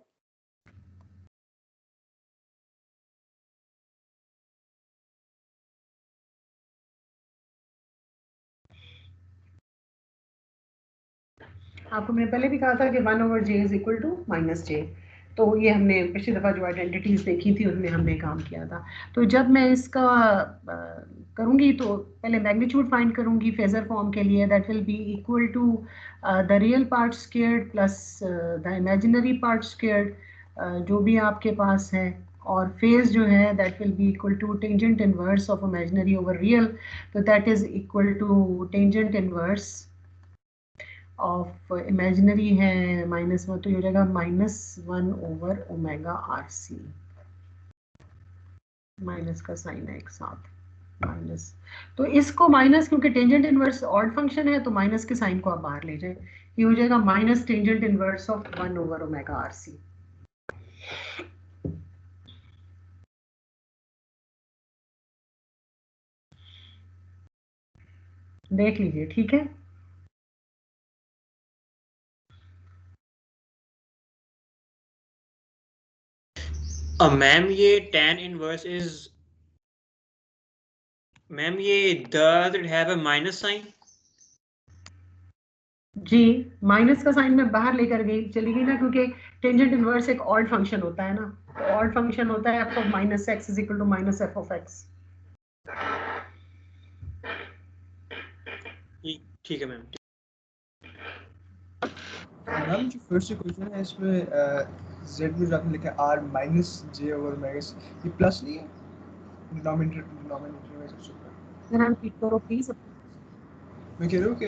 आपको मैंने पहले भी कहा था कि 1 over J is equal to minus J, तो ये हमने पिछली दफ़ा जो आइडेंटिटीज देखी थी उसमें हमने काम किया था। तो जब मैं इसका करूंगी तो पहले मैग्नीट्यूड फाइंड करूंगी फेजर फॉर्म के लिए, that will be equal to the real part squared plus the imaginary part squared, जो भी आपके पास है, और फेज जो है that will be equal to tangent inverse of imaginary over real, तो that is equal to tangent inverse of imaginary है माइनस 1, तो ये हो जाएगा -1 over omega R C. Minus का साइन है एक साथ, माइनस, तो इसको माइनस, क्योंकि टेंजेंट इनवर्स ऑड फंक्शन है तो माइनस के साइन को आप बाहर ले जाए, ये हो जाएगा minus tangent inverse of 1 over omega R C. देख लीजिए, ठीक है? मैम ये tan इनवर्स इज, मैम ये does it have a minus sign? जी, माइनस का साइन मैं बाहर लेकर गई चली गई ना, क्योंकि टेंजेंट इनवर्स एक ऑड फंक्शन होता है ना, तो ऑड फंक्शन होता है F of minus X is equal to minus F of X. ठीक है मैम। मैम जो फर्स्ट क्वेश्चन है इसमें z में जो आपने लिखा है r माइनस जे ओवर ओमेगा सी, ये प्लस नहीं है डिनोमिनेटर में सबसे ऊपर? जरा रिपीट करो प्लीज। मैं कह रहा हूँ कि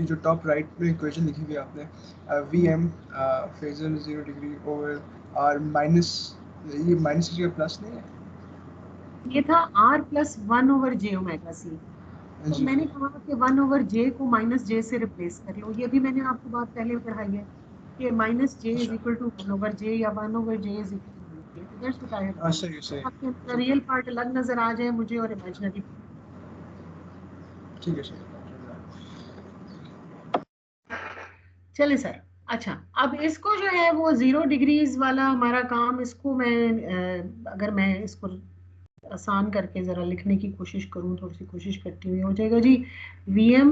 ये जो टॉप राइट में इक्वेशन लिखी हुई है आपने, V M phasor 0 degree over r minus, ये माइनस की जगह प्लस नहीं है? ये था r plus 1/j omega c। तो जी मैंने कहा कि 1/j को -j से रिप्लेस कर लो। ये भी मैंने आपको बात पहले पढ़ाई है कि -j is equal to 1/j या 1/j is equal to 1/j। तो that's what I have done. सही सही आपके रियल पार्ट अलग नजर आ जाए मुझे और इमेजिनरी। ठीक है सर। चले सर। अच्छा, अब इसको जो है वो 0 डिग्रीज वाला हमारा काम, इसको मैं अगर मैं इसको आसान करके ज़रा लिखने की कोशिश करूँ, थोड़ी सी कोशिश करती हुई, हो जाएगा जी Vm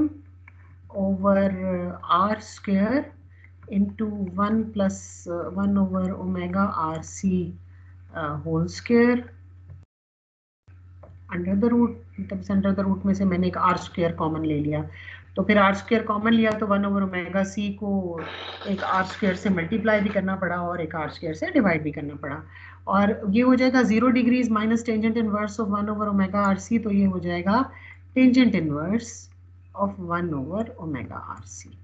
over r square into 1 plus 1 over omega R C whole square under the root. मतलब अंडर द रूट में से मैंने एक आर स्क्वायर कॉमन ले लिया, तो फिर आर स्क्वायर कॉमन लिया तो 1 ओवर ओमेगा सी को एक आर स्क्वायर से मल्टीप्लाई भी करना पड़ा और एक आर स्क्वायर से डिवाइड भी करना पड़ा। और ये हो जाएगा 0 degrees minus tangent inverse of 1 over omega R C. तो ये हो जाएगा tangent inverse of 1 over omega R C.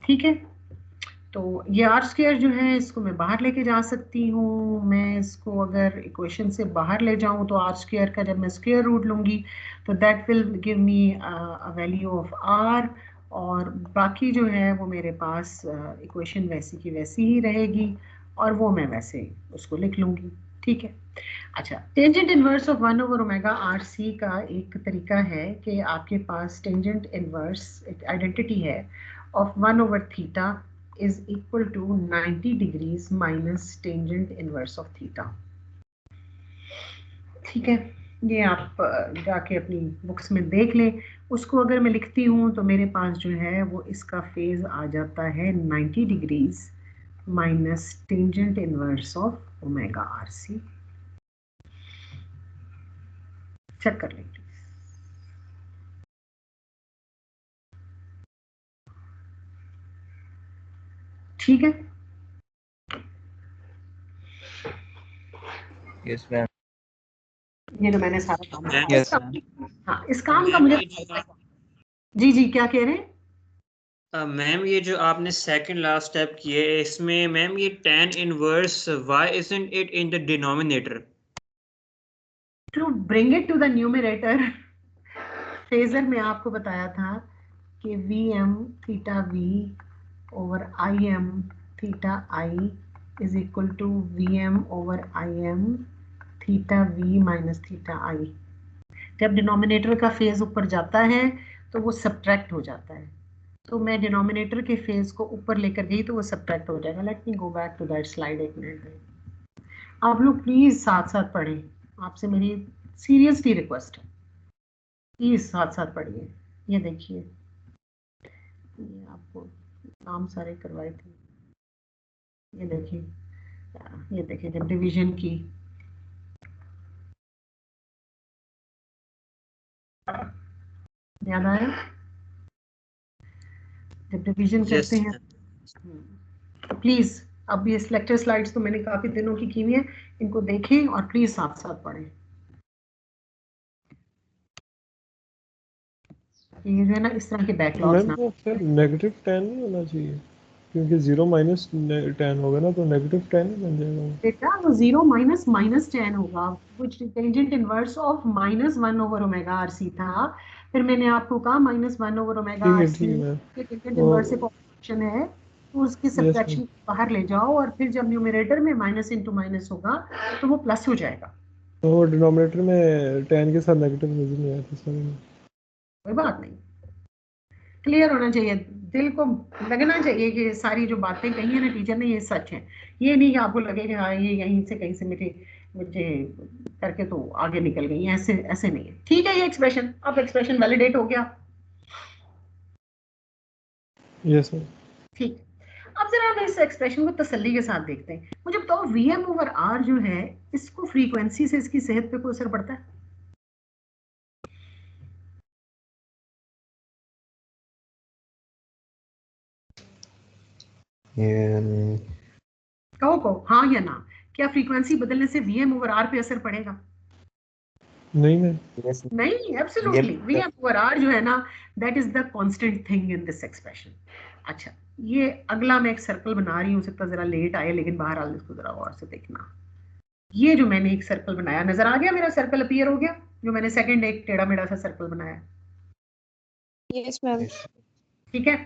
ठीक है, तो ये आर स्क्वायर जो है इसको मैं बाहर लेके जा सकती हूँ। मैं इसको अगर इक्वेशन से बाहर ले जाऊँ तो आर स्क्वायर का जब मैं स्क्वायर रूट लूँगी तो that will give me a value of R, और बाकी जो है वो मेरे पास इक्वेशन वैसी की वैसी ही रहेगी और वो मैं वैसे उसको लिख लूँगी। ठीक है। अच्छा, tangent inverse of 1 over omega R C का एक तरीका है कि आपके पास टेंजेंट इनवर्स एक आइडेंटिटी है of 1 over theta is equal to 90 degrees minus tangent inverse of theta। ठीक है, ये आप जाके अपनी बुक्स में देख लें। उसको अगर मैं लिखती हूँ तो मेरे पास जो है वो इसका फेज आ जाता है 90 degrees minus tangent inverse of omega R C. Check कर लें प्लीज। ठीक है, यस मैम। ये तो मैंने सारा काम मैम यस मैम। हाँ, इस काम का मैम मुझे ये जो जी जी क्या कह रहे हैं? मैम ये जो आपने सेकंड लास्ट स्टेप किए इसमें मैम ये tan inverse why isn't it in the denominator? To bring it to the numerator, phasor में आपको बताया था कि V M theta V over I M theta I is equal to V M over I M theta V minus theta I. जब denominator का phase ऊपर जाता है तो वो सब्ट्रैक्ट हो जाता है। तो मैं डिनोमिनेटर के फेज को ऊपर लेकर गई तो वो सब्ट्रैक्ट हो जाएगा। Let me go back to that slide एक मिनट। आप लोग प्लीज साथ साथ पढ़ें, आपसे मेरी सीरियसली रिक्वेस्ट है, प्लीज साथ साथ पढ़िए। ये देखिए, ये आपको काम सारे करवाए थे। ये देखिए जब डिवीजन की याद आया, जब डिवीजन Yes, करते हैं। प्लीज अब ये लेक्चर स्लाइड्स तो मैंने काफी दिनों की हुई है, इनको देखें और प्लीज साथ साथ पढ़ें। ये जो है ना इस तरह के बैकलॉग्स मैम ना, वो फिर नेगेटिव 10 नहीं होना चाहिए, क्योंकि 0 माइनस 10 होगा ना तो नेगेटिव 10 ही बन जाएगा वो। बेटा वो 0 माइनस माइनस 10 होगा, which tangent inverse of -1 over omega R C था। फिर मैंने आपको कहा -1 ओवर ओमेगा आर सी ठीक है मैम। के टेंजेंट वो इनवर्स एक ऑप्शन है, तो उसकी यस मैम। सब्ट्रैक्शन बाहर ले जाओ और फिर जब न्यूमरेटर में माइनस इंटू माइनस होगा तो वो प्लस हो जाएगा। तो वो डिनोमिनेटर में 10 के साथ नेगेटिव नजर नहीं आता सर। कोई बात नहीं, क्लियर होना चाहिए, दिल को लगना चाहिए कि सारी जो बातें कही है ना टीचर ने ये सच है। ये नहीं कि आपको लगे कि हाँ ये यहीं से कहीं से मुझे करके तो आगे निकल गई, ऐसे ऐसे नहीं है। ठीक है, ये एक्सप्रेशन, अब एक्सप्रेशन वैलिडेट हो गया। Yes ma'am. ठीक, अब जरा हम इस एक्सप्रेशन को तसल्ली के साथ देखते हैं। मुझे बताओ Vm ओवर R जो है इसको फ्रीक्वेंसी से इसकी सेहत पे कोई असर पड़ता है? कहो हाँ या ना, क्या फ्रीक्वेंसी बदलने से Vm ओवर R पे असर पड़ेगा? नहीं मैम। नहीं, एब्सोल्युटली Vm ओवर R जो है ना that is the constant thing in this expression. अच्छा, ये अगला मैं एक सर्कल बना रही हूँ, सकता जरा लेट आए लेकिन बहरहाल इसको जरा और से देखना। ये जो मैंने एक सर्कल बनाया, नजर आ गया, मेरा सर्कल अपीयर हो गया, जो मैंने सेकंड एक टेढ़ा मेढ़ा सा सर्कल बनाया। Yes ma'am. ठीक है,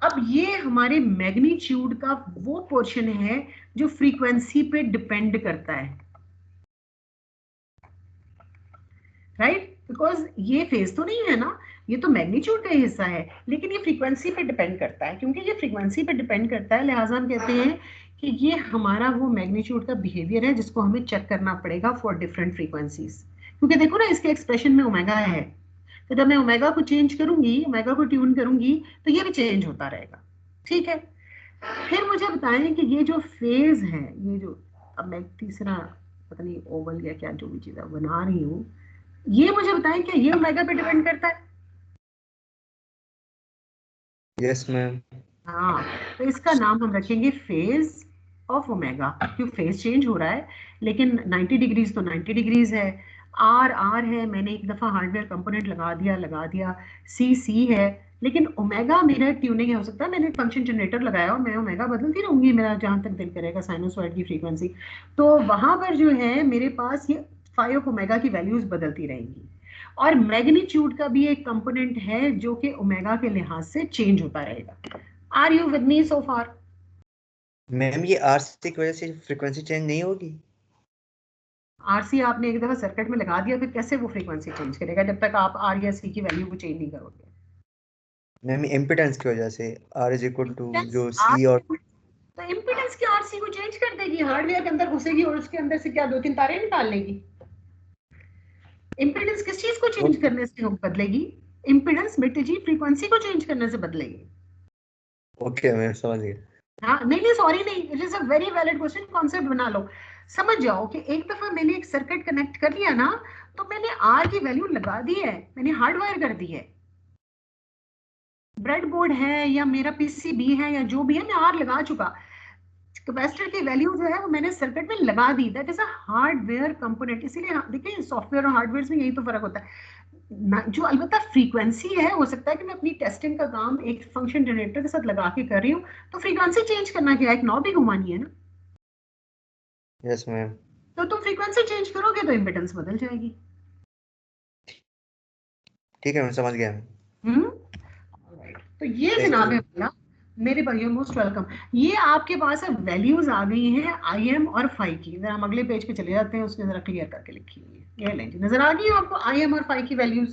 अब ये हमारे मैग्नीट्यूड का वो पोर्शन है जो फ्रीक्वेंसी पे डिपेंड करता है, राइट? बिकॉज ये फेज तो नहीं है ना, ये तो मैग्नीट्यूड का ही हिस्सा है, लेकिन ये फ्रीक्वेंसी पे डिपेंड करता है। क्योंकि ये फ्रीक्वेंसी पे डिपेंड करता है, लिहाजा हम कहते हैं कि ये हमारा वो मैग्नीट्यूड का बिहेवियर है जिसको हमें चेक करना पड़ेगा फॉर डिफरेंट फ्रीक्वेंसीज। क्योंकि देखो ना, इसके एक्सप्रेशन में ओमेगा है, तो जब मैं ओमेगा को चेंज करूंगी, ओमेगा को ट्यून करूंगी, तो ये भी चेंज होता रहेगा। ठीक है, फिर मुझे बताएं कि ये जो फेज है, ये जो, अब मैं तीसरा पता नहीं ओवल या क्या जो भी चीज बना रही हूँ, ये मुझे बताएं कि ये ओमेगा पे डिपेंड करता है? Yes ma'am. हाँ, तो इसका नाम हम रखेंगे फेज ऑफ ओमेगा, क्योंकि फेज चेंज हो रहा है, लेकिन 90 डिग्रीज तो 90 डिग्रीज है। आर आर है, मैंने एक दफा हार्डवेयर कंपोनेंट लगा दिया। सी सी है, लेकिन ओमेगा मेरा ट्यूनिंग है, हो सकता है मैंने फंक्शन जनरेटर लगाया और मैं ओमेगा बदलती रहूंगी, मेरा जहां तक दिल करेगा, साइनोसॉइड की फ्रीक्वेंसी, तो वहां पर जो है मेरे पास ये फाई ऑफ ओमेगा की वैल्यूज बदलती रहेंगी। और मैग्नीट्यूड का भी एक कंपोनेंट है जो कि ओमेगा के लिहाज से चेंज होता रहेगा। Are you with me so far? Ma'am ये आरसी की वजह से फ्रीक्वेंसी चेंज नहीं होगी? आरसी आपने एक दफा सर्किट में लगा दिया, फिर कैसे वो फ्रीक्वेंसी चेंज करेगा जब तक आप आर या सी की वैल्यू को चेंज नहीं करोगे? मैम इम्पिडेंस की वजह से आर इज इक्वल टू जो आर सी और तो इम्पीडेंस की आरसी को चेंज कर देगी, हार्डवेयर के अंदर घुसेगी और उसके अंदर से क्या 2-3 तारे निकाल लेगी। इम्पीडेंस किस चीज को चेंज करने से बदलेगी? इम्पीडेंस मिटेगी, फ्रीक्वेंसी को चेंज करने से बदलेगी। ओके मैम समझ गए। हाँ, नहीं सॉरी नहीं, it is a very valid question, concept बना लो। समझ जाओ कि एक दफा मैंने एक सर्किट कनेक्ट कर लिया ना, तो मैंने आर की वैल्यू लगा दी है, मैंने हार्डवायर कर दी है। ब्रेड बोर्ड है या मेरा पीसीबी है या जो भी है, मैं आर लगा चुका। कैपेसिटर की वैल्यू जो है वो मैंने सर्किट में लगा दी, that is a hardware component. इसीलिए देखिए, सॉफ्टवेयर और हार्डवेयर में यही तो फर्क होता है जो अलबत्ता फ्रीक्वेंसी है, हो सकता है कि मैं अपनी टेस्टिंग का काम एक फंक्शन जनरेटर के साथ लगा के कर रही हूँ, तो फ्रीक्वेंसी चेंज करना क्या है, एक नॉब ही घुमानी है ना। Yes ma'am. तो तुम फ्रीक्वेंसी चेंज करोगे तो इम्पिडेंस बदल जाएगी। ठीक है मैं समझ गया। तो ये थैंक जनाब है यू। भैया, मेरे भाइयों मोस्ट वेलकम। ये आपके पास अब वैल्यूज आ गई हैं आई एम और फाई की। जरा हम अगले पेज पे चले जाते हैं, उसमें जरा क्लियर करके लिखी हुई है, ये लें जी, नजर आ गई है आपको आई एम और फाई की वैल्यूज?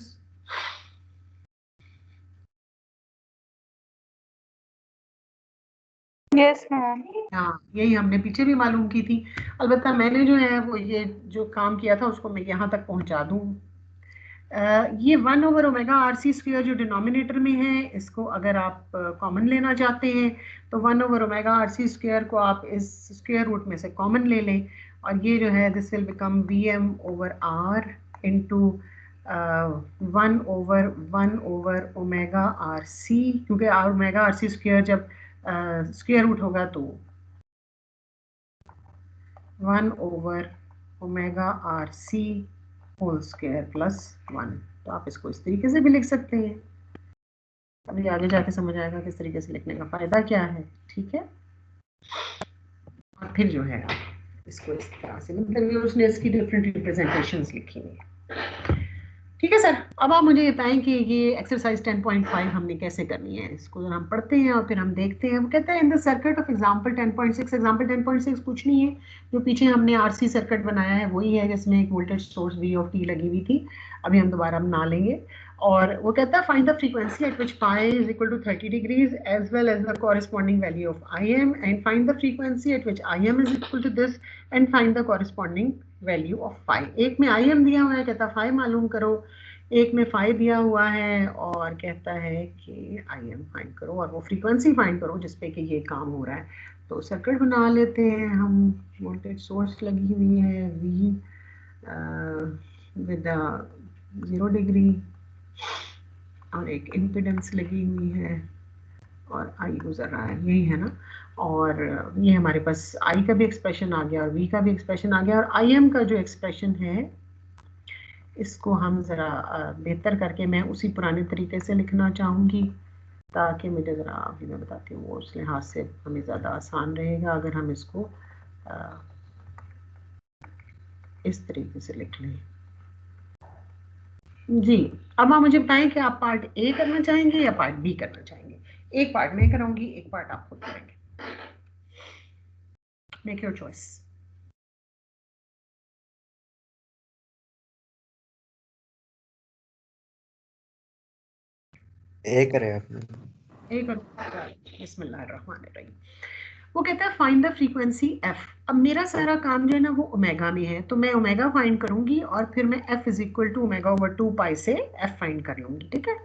Yes ma'am. हाँ, यही हमने पीछे भी मालूम की थी, अलबत्ता मैंने जो है वो ये जो काम किया था उसको मैं यहाँ तक पहुँचा दूँ। ये 1/ओमेगा RC² जो डिनोमिनेटर में है, इसको अगर आप कॉमन लेना चाहते हैं तो 1/ओमेगा RC² को आप इस स्क्वायर रूट में से कॉमन ले लें, और ये जो है this will become Vm/R into 1/1/ओमेगा RC, क्योंकि ओमेगा RC² जब स्क्वायर रूट होगा तो 1/ओमेगा RC होल स्क्वायर प्लस 1। तो आप इसको इस तरीके से भी लिख सकते हैं, अभी आगे जाके समझ आएगा किस तरीके से लिखने का फायदा क्या है। ठीक है, और फिर जो है इसको इस तरह से, मतलब उसने इसकी डिफरेंट रिप्रेजेंटेशंस लिखी हुई है। ठीक है सर, अब आप मुझे बताएं कि ये एक्सरसाइज 10.5 हमने कैसे करनी है। इसको जरा हम पढ़ते हैं और फिर हम देखते हैं। वो कहता है in the circuit of example 10.6, example 10.6 कुछ नहीं है, जो पीछे हमने आरसी सर्किट बनाया है वही है, जिसमें एक voltage source V of t लगी हुई थी, अभी हम दोबारा बना लेंगे। और वो कहता है find the frequency at which pi is equal to 30 degrees as well as the corresponding value of IM, and find the frequency at which IM is equal to this and find the corresponding value of phi. एक में IM दिया हुआ है, कहता phi मालूम करो, एक में फाई दिया हुआ है और कहता है कि IM फाइंड करो, और वो फ्रीक्वेंसी फाइंड करो जिसपे कि ये काम हो रहा है। तो सर्किट बना लेते हैं हम। वोल्टेज सोर्स लगी हुई है V विद 0 डिग्री, और एक इम्पिडेंस लगी हुई है और I गुजर रहा है, यही है ना। और ये हमारे पास I का भी एक्सप्रेशन आ गया और V का भी एक्सप्रेशन आ गया, और IM का जो एक्सप्रेशन है इसको हम ज़रा बेहतर करके मैं उसी पुराने तरीके से लिखना चाहूँगी, ताकि मुझे ज़रा अभी मैं बताती हूँ वो उस लिहाज से हमें ज़्यादा आसान रहेगा अगर हम इसको इस तरीके से लिख लें जी। अब आप मुझे बताएं कि आप पार्ट ए करना चाहेंगे या पार्ट बी करना चाहेंगे। एक पार्ट मैं कराऊंगी, एक पार्ट आप खुद करेंगे। Make your choice. ए करे आपने। एक और बिस्मिल्लाहिर्रहमानिर्रहीम। वो कहता है फाइंड द फ्रीक्वेंसी एफ। अब मेरा सारा काम जो है ना वो ओमेगा में है, तो मैं ओमेगा फाइंड करूंगी और फिर मैं F is equal to omega over 2 pi से एफ फाइंड कर लूंगी, ठीक है।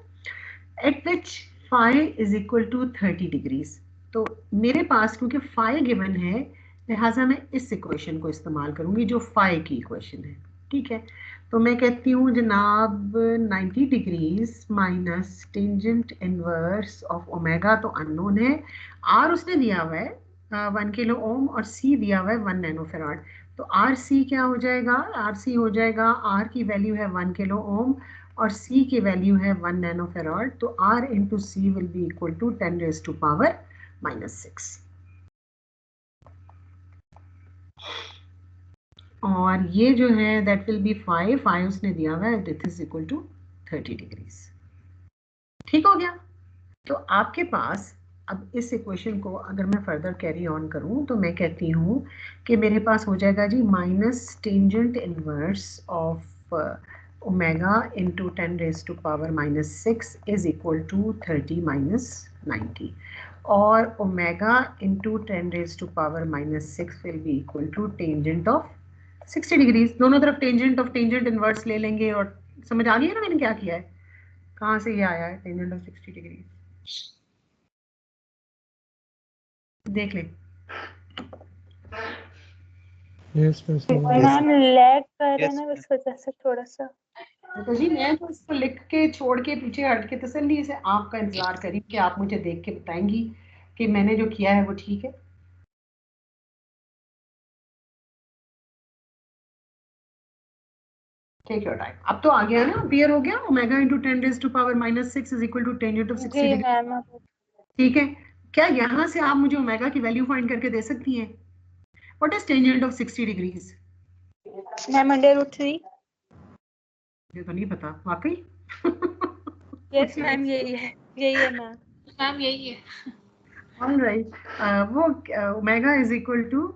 At which phi is equal to 30 degrees. तो मेरे पास क्योंकि फाई गिवन है, लिहाजा मैं इस इक्वेशन को इस्तेमाल करूंगी जो फाई की इक्वेशन है, ठीक है। तो मैं कहती हूँ जनाब 90 degrees minus tangent inverse of omega तो अननोन है, आर उसने दिया हुआ है 1 किलो ओम और सी दिया हुआ है 1 नैनो फैराड। तो आर सी क्या हो जाएगा, आर सी हो जाएगा, आर की वैल्यू है 1 किलो ओम और C की वैल्यू है 1 नैनो फैराड। तो R into C will be equal to 10 raise to power -6 और ये जो है दैट विल बी 5 उसने दिया हुआ है, this is equal to 30 degrees. ठीक हो गया। तो आपके पास अब इस इक्वेशन को अगर मैं फर्दर कैरी ऑन करूं तो मैं कहती हूं कि मेरे पास हो जाएगा जी minus tangent inverse of omega into 10 raise to power -6 is equal to 30 minus 90 और omega into 10 raise to power -6 will be equal to tangent of 60 degrees. दोनों तरफ टेंजेंट ऑफ टेंजेंट इनवर्स ले लेंगे और समझ आ गई ना मैंने क्या किया है, कहाँ से ये आया है टेंजेंट ऑफ 60 डिग्री। देख ले। यस मैम लैग कर रहा है ना, इस वजह से थोड़ा सा। तो जी मैं तो इसको लिख के छोड़ के पीछे हट के तसल्ली से आपका इंतजार करी कि आप मुझे देख के बताएंगी कि मैंने जो किया है वो ठीक है। Take your time. अब तो आ गया ना, क्लियर हो गया। Omega into 10 raise to power -6 is equal to tangent of 60 जी डिग्री। मैम। ठीक है। क्या यहाँ से आप मुझे ओमेगा की वैल्यू फाइंड करके दे सकती हैं? What is tangent of 60 degrees? Ma'am √3। मुझे तो नहीं पता वाकई। यस मैम यही है मैम। मैम यही है। ऑलराइट, वो omega is equal to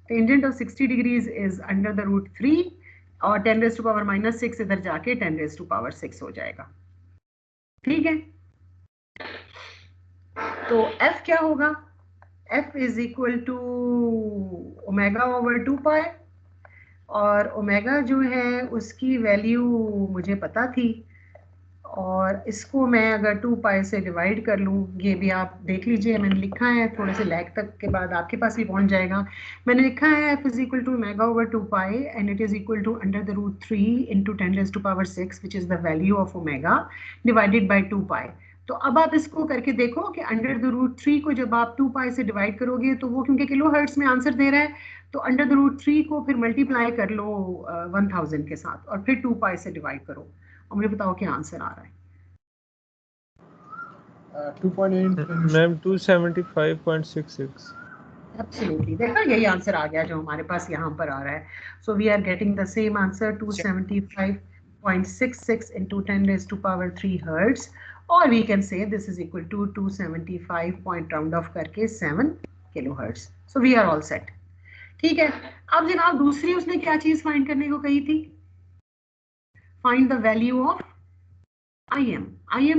tangent of 60 degrees is under the root 3 और 10 रेज टू पावर -6 इधर जाके 10 रेज टू पावर 6 हो जाएगा। ठीक है। तो F क्या होगा? F is equal to omega over 2 pi और ओमेगा जो है उसकी वैल्यू मुझे पता थी और इसको मैं अगर 2 पाई से डिवाइड कर लूँ, ये भी आप देख लीजिए मैंने लिखा है, थोड़े से लैग तक के बाद आपके पास भी पहुंच जाएगा। मैंने लिखा है F is equal to omega over 2 pi and it is equal to under the root 3 into 10 raise to power 6 which is the value of omega divided by 2 pi. तो अब आप इसको करके देखो कि अंडर द रूट 3 को जब आप 2 पाई से डिवाइड करोगे तो वो क्योंकि किलो हर्ट्ज में आंसर दे रहा है तो अंडर द रूट 3 को फिर मल्टीप्लाई कर लो 1000 के साथ और फिर 2 पाई से डिवाइड करो और मुझे बताओ क्या आंसर आ रहा है। 2.8 मैम 275.66। एब्सोल्युटली, देखा यही आंसर आ गया जो हमारे पास यहाँ पर आ रहा है। So we are getting the same answer 275.66 into 10 raised to power 3 hertz or we can say this is equal to 275 point round off करके 7 kilohertz. So we are all set. ठीक है। अब जनाब दूसरी उसने क्या चीज फाइंड करने को कही थी? Find the value of IM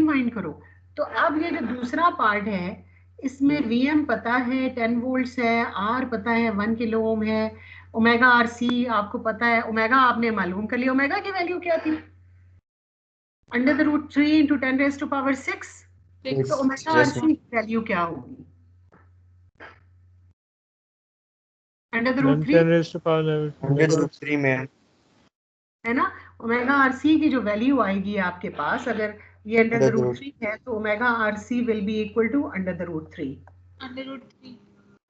find करो। तो अब ये जो दूसरा पार्ट है इसमें VM पता है 10 वोल्ट्स है, R पता है 1 किलो ओम है, ओमेगा RC आपको पता है, ओमेगा आपने मालूम कर लिया। ओमेगा की वैल्यू क्या थी? Under the root 3 into 10 raise to power 6। तो ओमेगा RC की वैल्यू क्या होगी? Under the root 3 10 raised to power -3 में है ना। ओमेगा RC की जो वैल्यू आएगी आपके पास, अगर ये अंडर द रूट 3 है तो omega RC will be equal to under the root 3 √3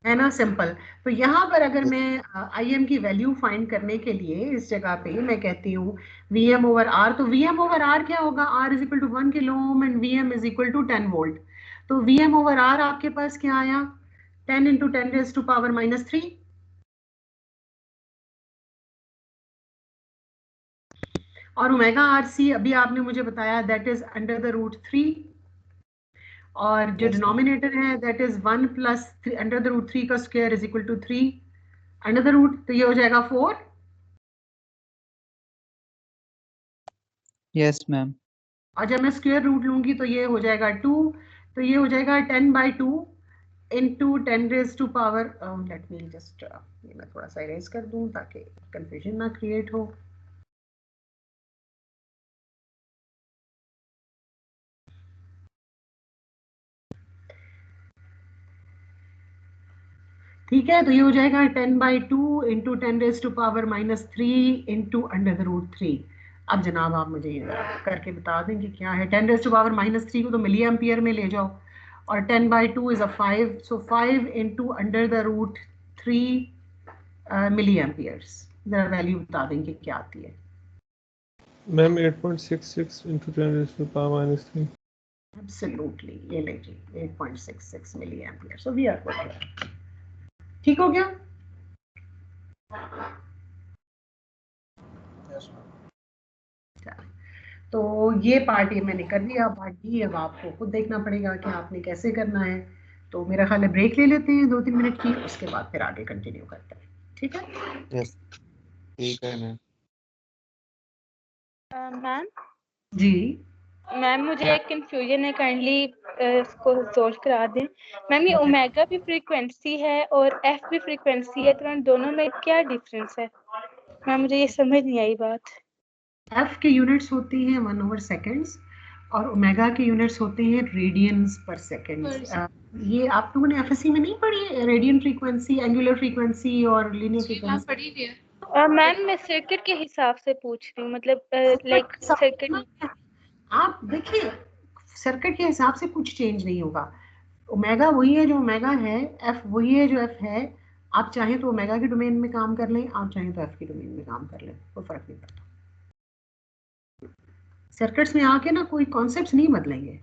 है ना, सिंपल। तो यहाँ पर अगर मैं IM की वैल्यू फाइंड करने के लिए इस जगह पे मैं कहती हूँ VM ओवर R, तो VM ओवर R क्या होगा? R is equal to 1 kilo ohm and VM is equal to 10 volt. तो VM ओवर R आपके पास क्या आया? 10 इंटू 10 रेज टू पावर -3 और ओमेगा आर सी अभी आपने मुझे बताया that is under the root 3, और जो Yes, ma'am. डिनोमिनेटर है that is 1 plus under the root 3 का square is equal to 3 under the root, तो ये हो जाएगा 4। Yes, ma'am. और जब मैं स्क्वायर रूट लूंगी तो ये हो जाएगा 2, तो ये हो जाएगा 10/2 into 10 raise to power, let me just ये मैं थोड़ा सा इरेज कर दूं ताकि कंफ्यूजन ना क्रिएट हो। ठीक है, तो ये हो जाएगा 10/2 into 10 raise to power -3 into under the root 3। अब जनाब आप मुझे ये करके बता दें कि क्या है। 10 रेज टू पावर -3 को तो मिली एम्पियर में ले जाओ, और 10/2 is a 5, so 5 into under the root 3 milli amperes. जरा वैल्यू बता दें कि क्या आती है। Ma'am 8.66 into 10 raised to the power -3. Absolutely, ये लीजिए 8.66 milli ampere, so we are good. ठीक हो गया? Yes, ma'am. तो ये पार्ट ये मैंने कर दिया, पार्ट डी अब आपको खुद देखना पड़ेगा कि आपने कैसे करना है। तो मेरा ख्याल है ब्रेक ले लेते हैं 2-3 मिनट की, उसके बाद फिर आगे कंटिन्यू करते हैं। ठीक है? Yes. ठीक है मैम. मैम जी। मैम मुझे एक कंफ्यूजन है, काइंडली इसको सॉल्व करा दें। मैम ये ओमेगा भी फ्रीक्वेंसी है और एफ भी फ्रीक्वेंसी है, तो इन दोनों में क्या डिफरेंस है? मैम मुझे ये समझ नहीं आई बात। एफ के यूनिट्स होती हैं 1/सेकेंड्स, और ओमेगा के यूनिट्स होते हैं रेडियंस पर सेकेंड्स। ये आप लोगों ने एफएससी में नहीं पढ़ी है? रेडियन फ्रीक्वेंसी, एंगुलर फ्रीक्वेंसी और लीनियर जी मैम फ्रीक्वेंसी। पढ़ी हुई है। मैम मैं सर्किट के हिसाब से पूछ रही हूँ, मतलब लाइक सर्किट। आप देखिए, सर्किट के हिसाब से कुछ चेंज नहीं होगा। ओमेगा वही है जो ओमेगा है, एफ वही है जो एफ है। आप चाहें तो ओमेगा के डोमेन में काम कर लें, आप चाहें तो एफ के डोमेन में काम कर लें, कोई फर्क नहीं पड़ता। सर्किट्स में आके ना कोई कॉन्सेप्ट्स नहीं बदलेंगे।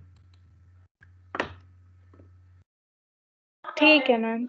ठीक है मैम।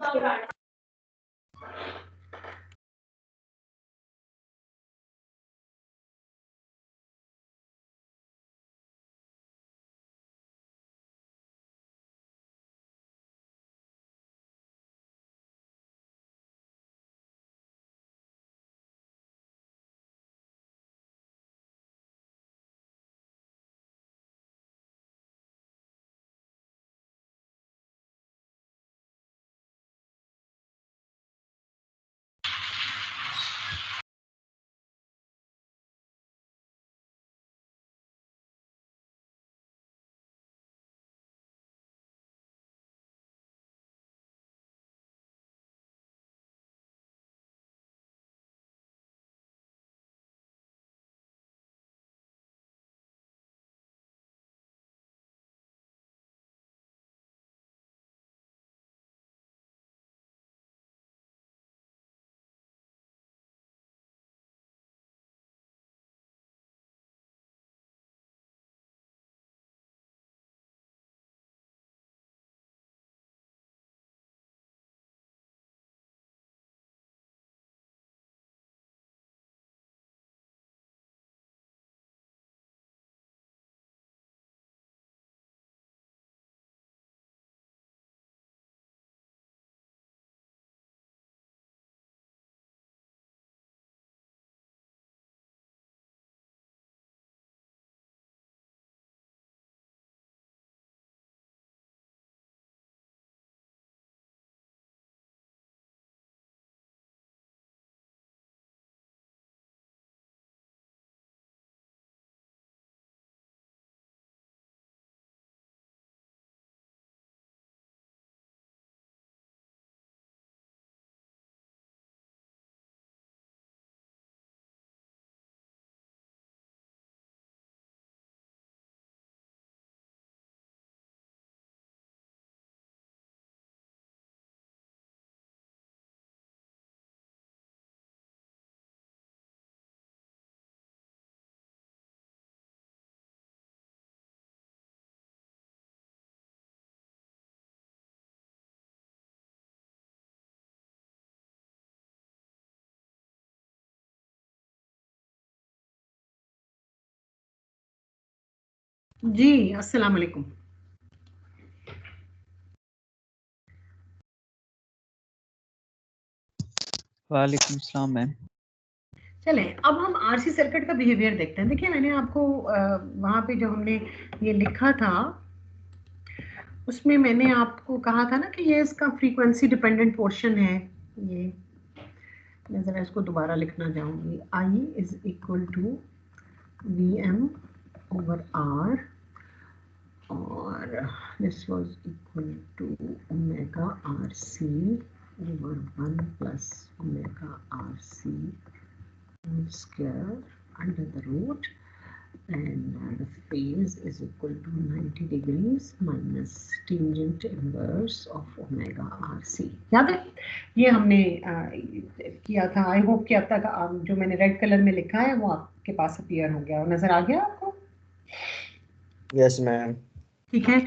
जी अस्सलाम वालेकुम। वालेकुम सलाम मैम। चलें अब हम आरसी सर्किट का बिहेवियर देखते हैं। देखिए मैंने आपको वहाँ पे जो हमने ये लिखा था उसमें मैंने आपको कहा था ना कि ये इसका फ्रीक्वेंसी डिपेंडेंट पोर्शन है। ये मैं ज़रा इसको दोबारा लिखना चाहूँगी। I is equal to V M over R और this was equal to omega R C over 1 plus omega R C square under the root and the phase is equal to 90 degrees minus tangent inverse of omega RC। याद है ये हमने किया था। I hope कि अब तक जो मैंने रेड कलर में लिखा है वो आपके पास अपीयर हो गया और नजर आ गया आपको। Yes ma'am. ठीक है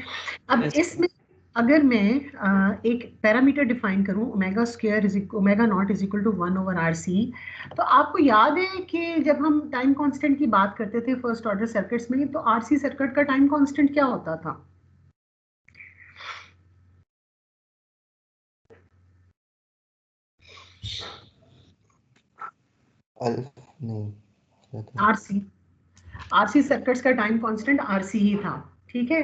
अब Yes, इसमें अगर मैं एक पैरामीटर डिफाइन करूं omega square is omega not is equal to 1 over R C, तो आपको याद है कि जब हम टाइम कांस्टेंट की बात करते थे फर्स्ट ऑर्डर सर्किट्स में तो आरसी सर्किट का टाइम कांस्टेंट क्या होता था? नहीं आरसी सर्किट्स का टाइम कांस्टेंट आरसी ही था। ठीक है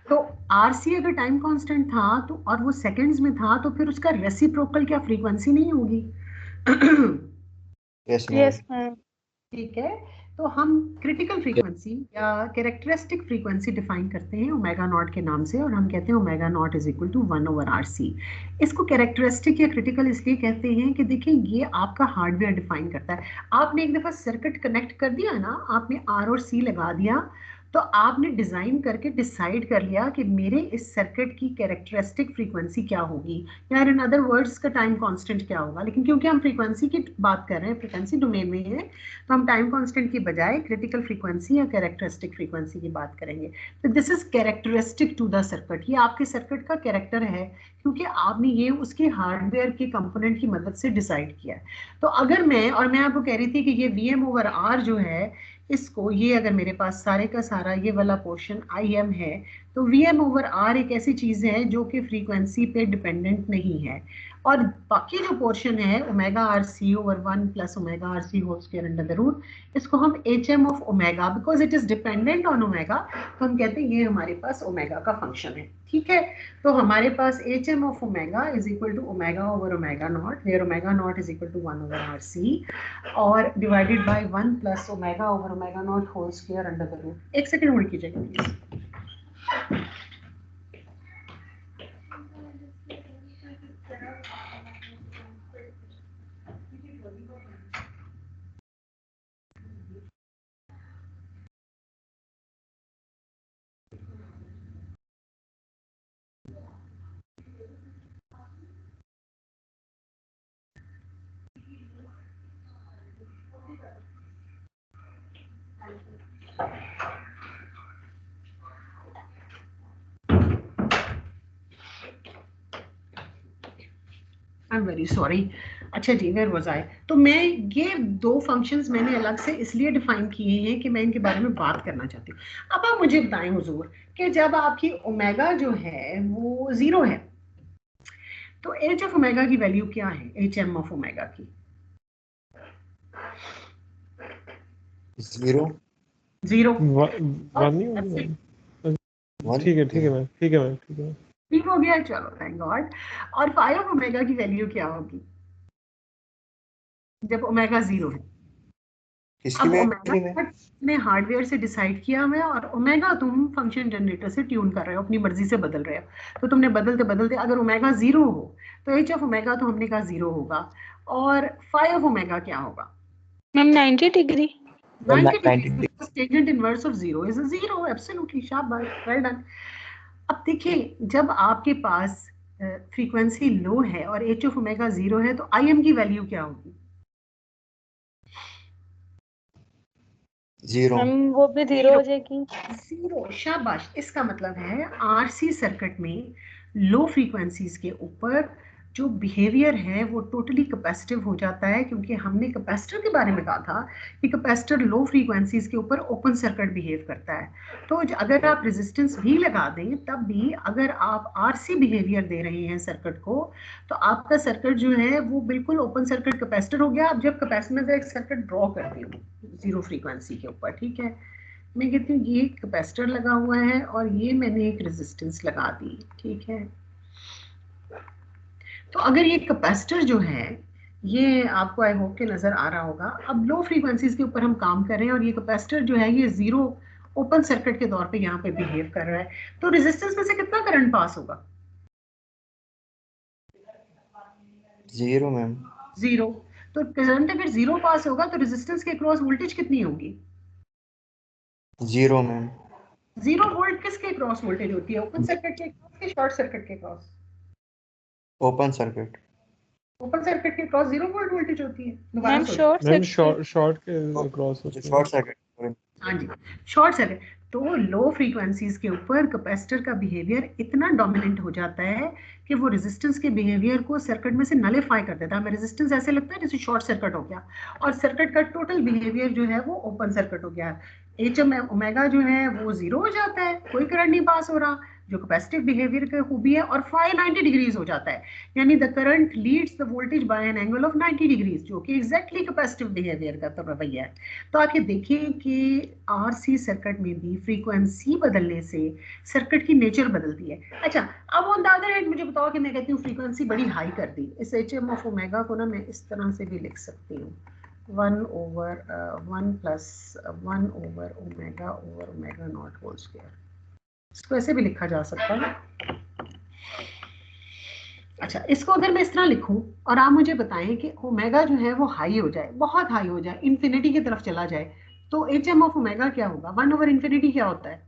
तो आरसी अगर टाइम कांस्टेंट था तो और वो सेकंड्स में था तो फिर उसका रेसिप्रोकल क्या फ्रीक्वेंसी नहीं होगी? Yes yes ma'am. मैम। ठीक है तो हम क्रिटिकल फ्रीक्वेंसी या कैरेक्टरिस्टिक फ्रीक्वेंसी डिफाइन करते हैं ओमेगा नॉट के नाम से और हम कहते हैं omega not is equal to 1 over R C. इसको कैरेक्टरिस्टिक या क्रिटिकल इसलिए कहते हैं कि देखिए ये आपका हार्डवेयर डिफाइन करता है। आपने एक दफा सर्किट कनेक्ट कर दिया ना, आपने आर और सी लगा दिया तो आपने डिजाइन करके डिसाइड कर लिया कि मेरे इस सर्किट की कैरेक्टरिस्टिक फ्रीक्वेंसी क्या होगी या इन अदर वर्ड्स का टाइम कांस्टेंट क्या होगा। लेकिन क्योंकि हम फ्रीक्वेंसी की बात कर रहे हैं, फ्रीक्वेंसी डोमेन में है, तो हम टाइम कांस्टेंट की बजाय क्रिटिकल फ्रीक्वेंसी या कैरेक्टरिस्टिक फ्रीक्वेंसी की बात करेंगे। तो this is characteristic to the circuit. ये आपके सर्किट का कैरेक्टर है क्योंकि आपने ये उसके हार्डवेयर के कंपोनेंट की मदद से डिसाइड किया है। तो अगर मैं आपको कह रही थी कि ये वी एम ओवर आर जो है इसको, ये अगर मेरे पास सारे का सारा ये वाला पोर्शन आई एम है तो वी एम ओवर आर एक ऐसी चीज है जो कि फ्रीक्वेंसी पे डिपेंडेंट नहीं है और बाकी जो पोर्शन है omega R C over 1 plus omega R C whole square under the root, इसको हम H M of omega, because it is dependent on omega, तो हम कहते हैं ये हमारे पास ओमेगा का फंक्शन है। ठीक है तो हमारे पास H M of omega is equal to omega over omega naught, where omega not is equal to 1 over R C और divided by 1 plus omega over omega not whole square under the root. एक second hold कीजिएगा please. I am very sorry. अच्छा जी, where was I? तो मैं ये दो functions मैंने अलग से इसलिए डिफाइन किए हैं कि मैं इनके बारे में बात करना चाहती हूँ। अब आप मुझे बताएं हुजूर कि जब आपकी ओमेगा जो है वो 0 है तो एच ऑफ ओमेगा की वैल्यू क्या है? एच एम ऑफ ओमेगा की 0 0 वन नहीं होगी। ठीक है मैम, ठीक है मैम, ठीक है। ठीक हो गया, चलो थैंक गॉड। और फाई ऑफ ओमेगा की वैल्यू क्या होगी जब ओमेगा 0 है? किसकी अब वैल्यू में? ओमेगा ने हार्डवेयर से डिसाइड किया हुआ है और ओमेगा तुम फंक्शन जनरेटर से ट्यून कर रहे हो, अपनी मर्जी से बदल रहे हो। तो तुमने बदलते बदलते अगर ओमेगा 0 हो तो एच ऑफ ओमेगा तो हमने कहा 0 होगा और फाई ऑफ ओमेगा क्या होगा? Ma'am 90 degree. 90 degree. Tangent inverse of 0 is 0। Absolutely, शाबाश, वेल डन। अब देखिए जब आपके पास फ्रीक्वेंसी लो है और एच ऑफ ओमेगा 0 है तो आई एम की वैल्यू क्या होगी? 0। मैम वो भी 0 हो जाएगी। 0, शाबाश। इसका मतलब है आरसी सर्किट में लो फ्रीक्वेंसीज के ऊपर जो बिहेवियर है वो टोटली कैपेसिटिव हो जाता है, क्योंकि हमने कैपेसिटर के बारे में कहा था कि कैपेसिटर लो फ्रीक्वेंसीज के ऊपर ओपन सर्किट बिहेव करता है। तो अगर आप रेजिस्टेंस भी लगा दें तब भी अगर आप आरसी बिहेवियर दे रहे हैं सर्किट को, तो आपका सर्किट जो है वो बिल्कुल ओपन सर्किट कैपेसिटर हो गया। आप जब कैपेसिटर में एक सर्किट ड्रॉ करते हो जीरो फ्रीक्वेंसी के ऊपर, ठीक है, मैं कहती हूँ ये कैपेसिटर लगा हुआ है और ये मैंने एक रेजिस्टेंस लगा दी, ठीक है। तो अगर ये कैपेसिटर जो है ये आपको आई होप के नजर आ रहा होगा, अब लो फ्रीक्वेंसीज के ऊपर हम काम कर रहे हैं और ये कैपेसिटर जो है ये जीरो ओपन सर्किट के तौर पे यहाँ पे बिहेव कर रहा है, तो रेजिस्टेंस में से कितना करंट पास होगा? Zero ma'am. जीरो। तो करंट अगर जीरो पास होगा तो रेजिस्टेंस के क्रॉस वोल्टेज कितनी होगी? Zero ma'am. जीरो वोल्ट किसके क्रॉस वोल्टेज होती है? ओपन सर्किट के क्रॉस के शॉर्ट सर्किट के cross? Open circuit. Open circuit के क्रॉस जीरो वोल्ट वोल्टेज होती है। दोबारा मैम सोचो। शॉर्ट के क्रॉस होती है। Short circuit. हाँ जी, शॉर्ट सर्किट। तो लो फ्रीक्वेंसीज के ऊपर कैपेसिटर का बिहेवियर इतना डोमिनेंट हो जाता है कि वो रेजिस्टेंस के बिहेवियर को सर्किट में से नलिफाई कर देता है। हमें रेजिस्टेंस ऐसे लगता है जैसे शॉर्ट सर्किट हो गया और सर्किट का टोटल बिहेवियर जो है वो ओपन सर्किट हो गया। एचएम ओमेगा जो है वो जीरो हो जाता है, कोई करंट नहीं पास हो रहा, जो कैपेसिटिव बिहेवियर की खूबी है, और फाई 90 डिग्रीज हो जाता है, यानी the current leads the voltage by an angle of 90 degrees, जो कि एग्जैक्टली कैपेसिटिव बिहेवियर का तो रवैया है। तो आके देखिए कि आरसी सर्किट में भी फ्रीक्वेंसी बदलने से सर्किट की नेचर बदलती है। अच्छा, अब ऑन द अदर हैंड मुझे बताओ कि मैं कहती हूँ फ्रीक्वेंसी बड़ी हाई कर दी, इस एचएम ऑफ ओमेगा को ना मैं इस तरह से भी लिख सकती हूँ 1/1 + 1 over omega not whole square, इसको ऐसे भी लिखा जा सकता है। अच्छा, इसको अगर मैं इस तरह लिखूं और आप मुझे बताएं कि ओमेगा जो है वो हाई हो जाए, बहुत हाई हो जाए, इंफिनिटी की तरफ चला जाए, तो एच एम ऑफ ओमेगा क्या होगा? 1/∞ क्या होता है?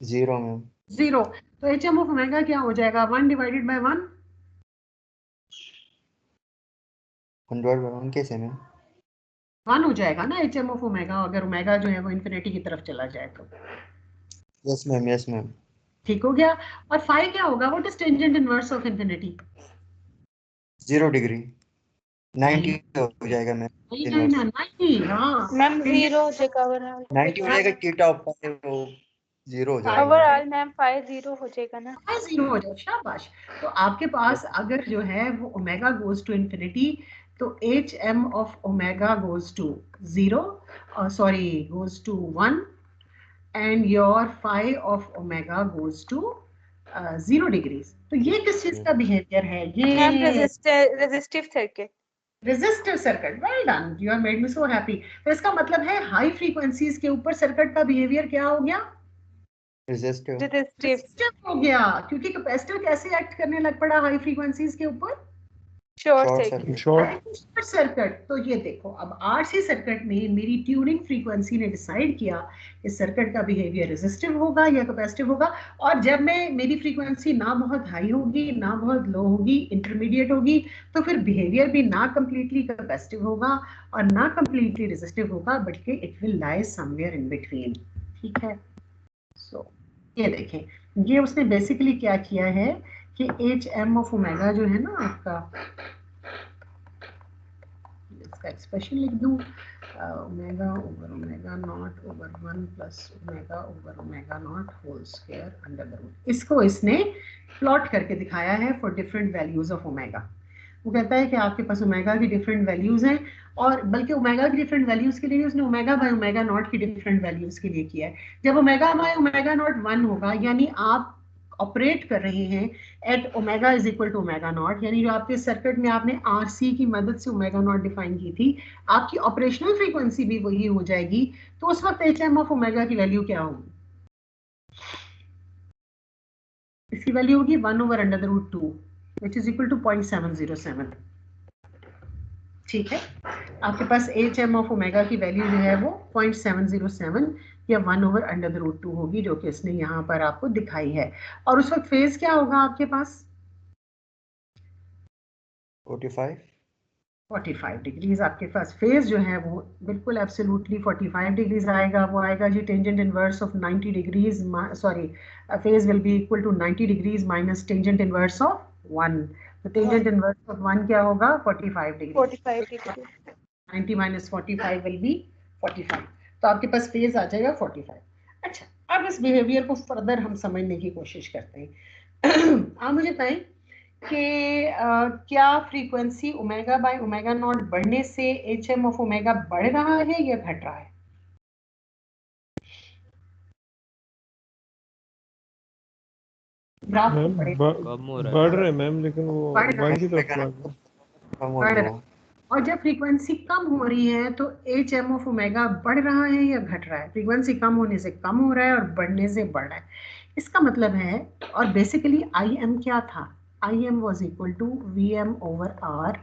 Zero ma'am. जीरो। तो एच एम ऑफ ओमेगा क्या हो जाएगा? 1/1 100/1 कैसे मैम? 1 हो जाएगा ना एच एम ऑफ ओमेगा, अगर ओमेगा जो है वो इंफिनिटी की तरफ चला जाए तो। Yes ma'am, yes ma'am. ठीक हो गया। और फाई क्या होगा? What is tangent inverse of infinity? 0 degree. 90 हो जाएगा मैम। नहीं, हाँ मैम जीरो हो जाएगा ओवरऑल। 90 हो जाएगा, थीटा ऊपर वो 0 हो जाएगा। ओवरऑल मैम फाई जीरो हो जाएगा ना। जीरो हो जाए, शाबाश। तो आपके पास अगर जो है वो ओमेगा गोज टू इंफिनिटी, तो H M of omega goes to 0, sorry goes to 1, and your phi of omega goes to 0 degrees. तो ये किस चीज का बिहेवियर है? मैम ये resistive circuit. Resistive circuit. Well done, you have made me so happy. तो इसका मतलब है हाई फ्रीक्वेंसीज के ऊपर सर्किट का बिहेवियर क्या हो गया? रेजिस्टिव हो गया, क्योंकि कैपेसिटर कैसे एक्ट करने लग पड़ा हाई फ्रीक्वेंसीज के ऊपर? Short circuit. तो ये देखो, अब आरसी सर्किट में मेरी ट्यूनिंग फ्रीक्वेंसी ने डिसाइड किया कि सर्किट का बिहेवियर रेजिस्टिव होगा या कैपेसिटिव होगा, और जब मैं मेरी फ्रीक्वेंसी ना बहुत हाई होगी ना बहुत लो होगी, इंटरमीडिएट होगी, तो फिर बिहेवियर भी ना कंप्लीटली कैपेसिटिव होगा और ना कंप्लीटली रेजिस्टिव होगा, बल्कि it will lie somewhere in between. ठीक है, सो ये देखें, ये उसने बेसिकली क्या किया है कि एच एम ऑफ ओमेगा जो है ना आपका, इसका एक्सप्रेशन लिख दूं, omega over omega not over 1 + omega over omega not whole square under the root. इसको इसने प्लॉट करके दिखाया है for different values of omega. वो कहता है कि आपके पास ओमेगा की डिफरेंट वैल्यूज हैं, और बल्कि ओमेगा की डिफरेंट वैल्यूज के लिए उसने ओमेगा बाय ओमेगा नॉट की डिफरेंट वैल्यूज के लिए किया है। जब ओमेगा बाय ओमेगा नॉट 1 होगा, यानी आप ऑपरेट कर रहे हैं at omega is equal to omega naught, यानी जो आपके सर्किट में आपने आरसी की मदद से ओमेगा नॉट डिफाइन की थी, आपकी ऑपरेशनल फ्रीक्वेंसी भी वही हो जाएगी। तो उस वक्त एच एम ऑफ ओमेगा की वैल्यू क्या होगी? इसकी वैल्यू होगी 1/√2 which is equal to 0.707। ठीक है, आपके पास एच एम ऑफ ओमेगा की वैल्यू जो है वो 0.707 या 1/√2 होगी, जो कि इसने यहाँ पर आपको दिखाई है। और उस वक्त फेज क्या होगा आपके पास? 45 डिग्रीज आपके पास फेज जो है वो बिल्कुल एब्सोल्युटली 45 डिग्रीज आएगा। वो आएगा जी tangent inverse of 90 degrees, sorry phase will be equal to 90 degrees minus tangent inverse of 1। तो टेंजेंट इनवर्स ऑफ 1 क्या होगा 45 degree 45 degree 90 minus 45 will be 45 तो आपके पास फेज आ जाएगा 45। अच्छा अब इस बिहेवियर को फर्दर हम समझने की कोशिश करते हैं। आप मुझे बताएं कि क्या frequency omega by omega naught बढ़ने से एच एम ऑफ ओमेगा बढ़ रहा है या घट रहा है? ग्राफ मैम बढ़ रहे हैं मैम, लेकिन वो बढ़ रहा 1 की तरफ बढ़ रहे हैं। बढ़ रहा है। और जब फ्रीक्वेंसी कम हो रही है तो एच एम ऑफ ओमेगा बढ़ रहा है या घट रहा है? फ्रीक्वेंसी कम होने से कम हो रहा है और बढ़ने से बढ़ रहा है। इसका मतलब है, और बेसिकली आई एम क्या था? I M was equal to V M over R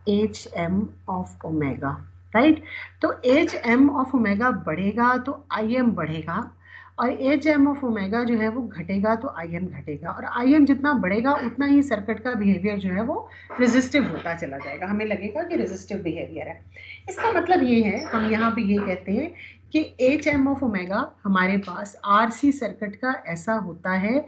H M of omega, right? तो एच एम ऑफ ओमेगा बढ़ेगा तो आई एम बढ़ेगा, और एच एम ऑफ ओमेगा जो है वो घटेगा तो आई एम घटेगा, और आई एम जितना बढ़ेगा उतना ही सर्किट का बिहेवियर जो है वो रेजिस्टिव होता चला जाएगा। हमें लगेगा कि रेजिस्टिव बिहेवियर है। इसका मतलब ये है, हम यहाँ पे ये कहते हैं कि एच एम ऑफ ओमेगा हमारे पास आरसी सर्किट का ऐसा होता है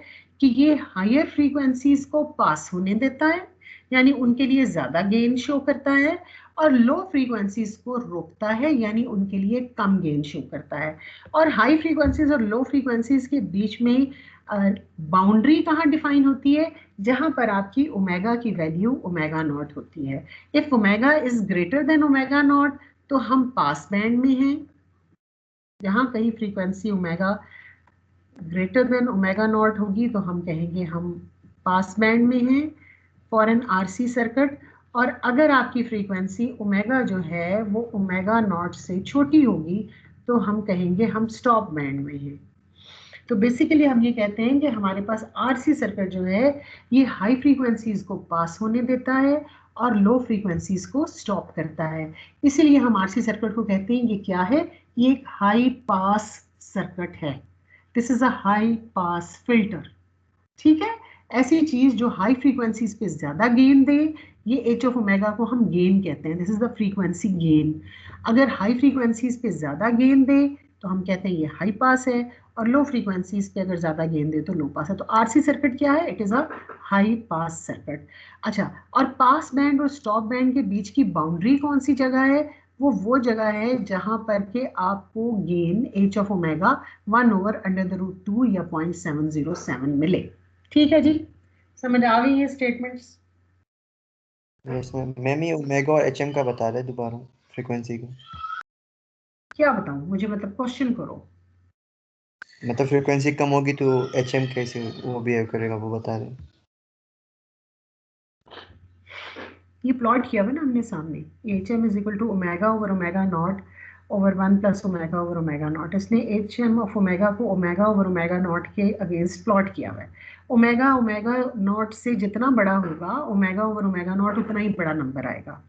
कि ये हायर फ्रीक्वेंसीज को पास होने देता है, यानी उनके लिए ज्यादा गेन शो करता है, और लो फ्रीक्वेंसीज को रोकता है, यानी उनके लिए कम गेन शो करता है। और हाई फ्रीक्वेंसीज और लो फ्रीक्वेंसीज के बीच में बाउंड्री कहाँ डिफाइन होती है? जहां पर आपकी ओमेगा की वैल्यू ओमेगा नॉट होती है। If omega is greater than omega naught तो हम पास बैंड में हैं। जहां कहीं frequency omega greater than omega naught होगी तो हम कहेंगे हम पास बैंड में हैं फॉर एन आरसी सर्किट। और अगर आपकी फ्रीक्वेंसी ओमेगा जो है वो ओमेगा नॉट से छोटी होगी तो हम कहेंगे हम स्टॉप बैंड में हैं। तो बेसिकली हम ये कहते हैं कि हमारे पास आरसी सर्किट जो है ये हाई फ्रीक्वेंसीज को पास होने देता है और लो फ्रीक्वेंसीज को स्टॉप करता है। इसीलिए हम आरसी सर्किट को कहते हैं ये क्या है? ये एक हाई पास सर्किट है। This is a high pass filter. ठीक है, ऐसी चीज जो हाई फ्रीक्वेंसीज पे ज्यादा गेन दे, ये एच ऑफ ओमेगा को हम गेन कहते हैं। This is the frequency gain. अगर हाई फ्रीक्वेंसीज पे ज्यादा गेन दे तो हम कहते हैं ये हाई पास है, और लो फ्रीक्वेंसीज पे अगर ज्यादा गेन दे तो लो पास है। तो आरसी सर्किट क्या है? It is a high pass circuit. अच्छा, और पास बैंड और स्टॉप बैंड के बीच की बाउंड्री कौन सी जगह है? वो जगह है जहां पर के आपको गेन एच ऑफ ओमेगा 1/√2 या 0.707 मिले। ठीक है जी, समझ आ गई है स्टेटमेंट्स? यस मैम, ये ओमेगा और एचएम का बता रहे दोबारा फ्रीक्वेंसी का। क्या बताऊं? मुझे मतलब क्वेश्चन करो। मतलब फ्रीक्वेंसी कम होगी तो एचएम कैसे वो बिहेव करेगा वो बता रहे। ये प्लॉट किया हुआ ना हमने सामने, H M is equal to omega over omega not over 1 plus omega over omega naught. इसने एच एम ऑफ ओमेगा को ओमेगा ओवर ओमेगा नॉट के अगेंस्ट प्लॉट किया हुआ है। ओमेगा ओमेगा नॉट से जितना बड़ा होगा ओमेगा ओवर ओमेगा नॉट उतना ही बड़ा नंबर आएगा,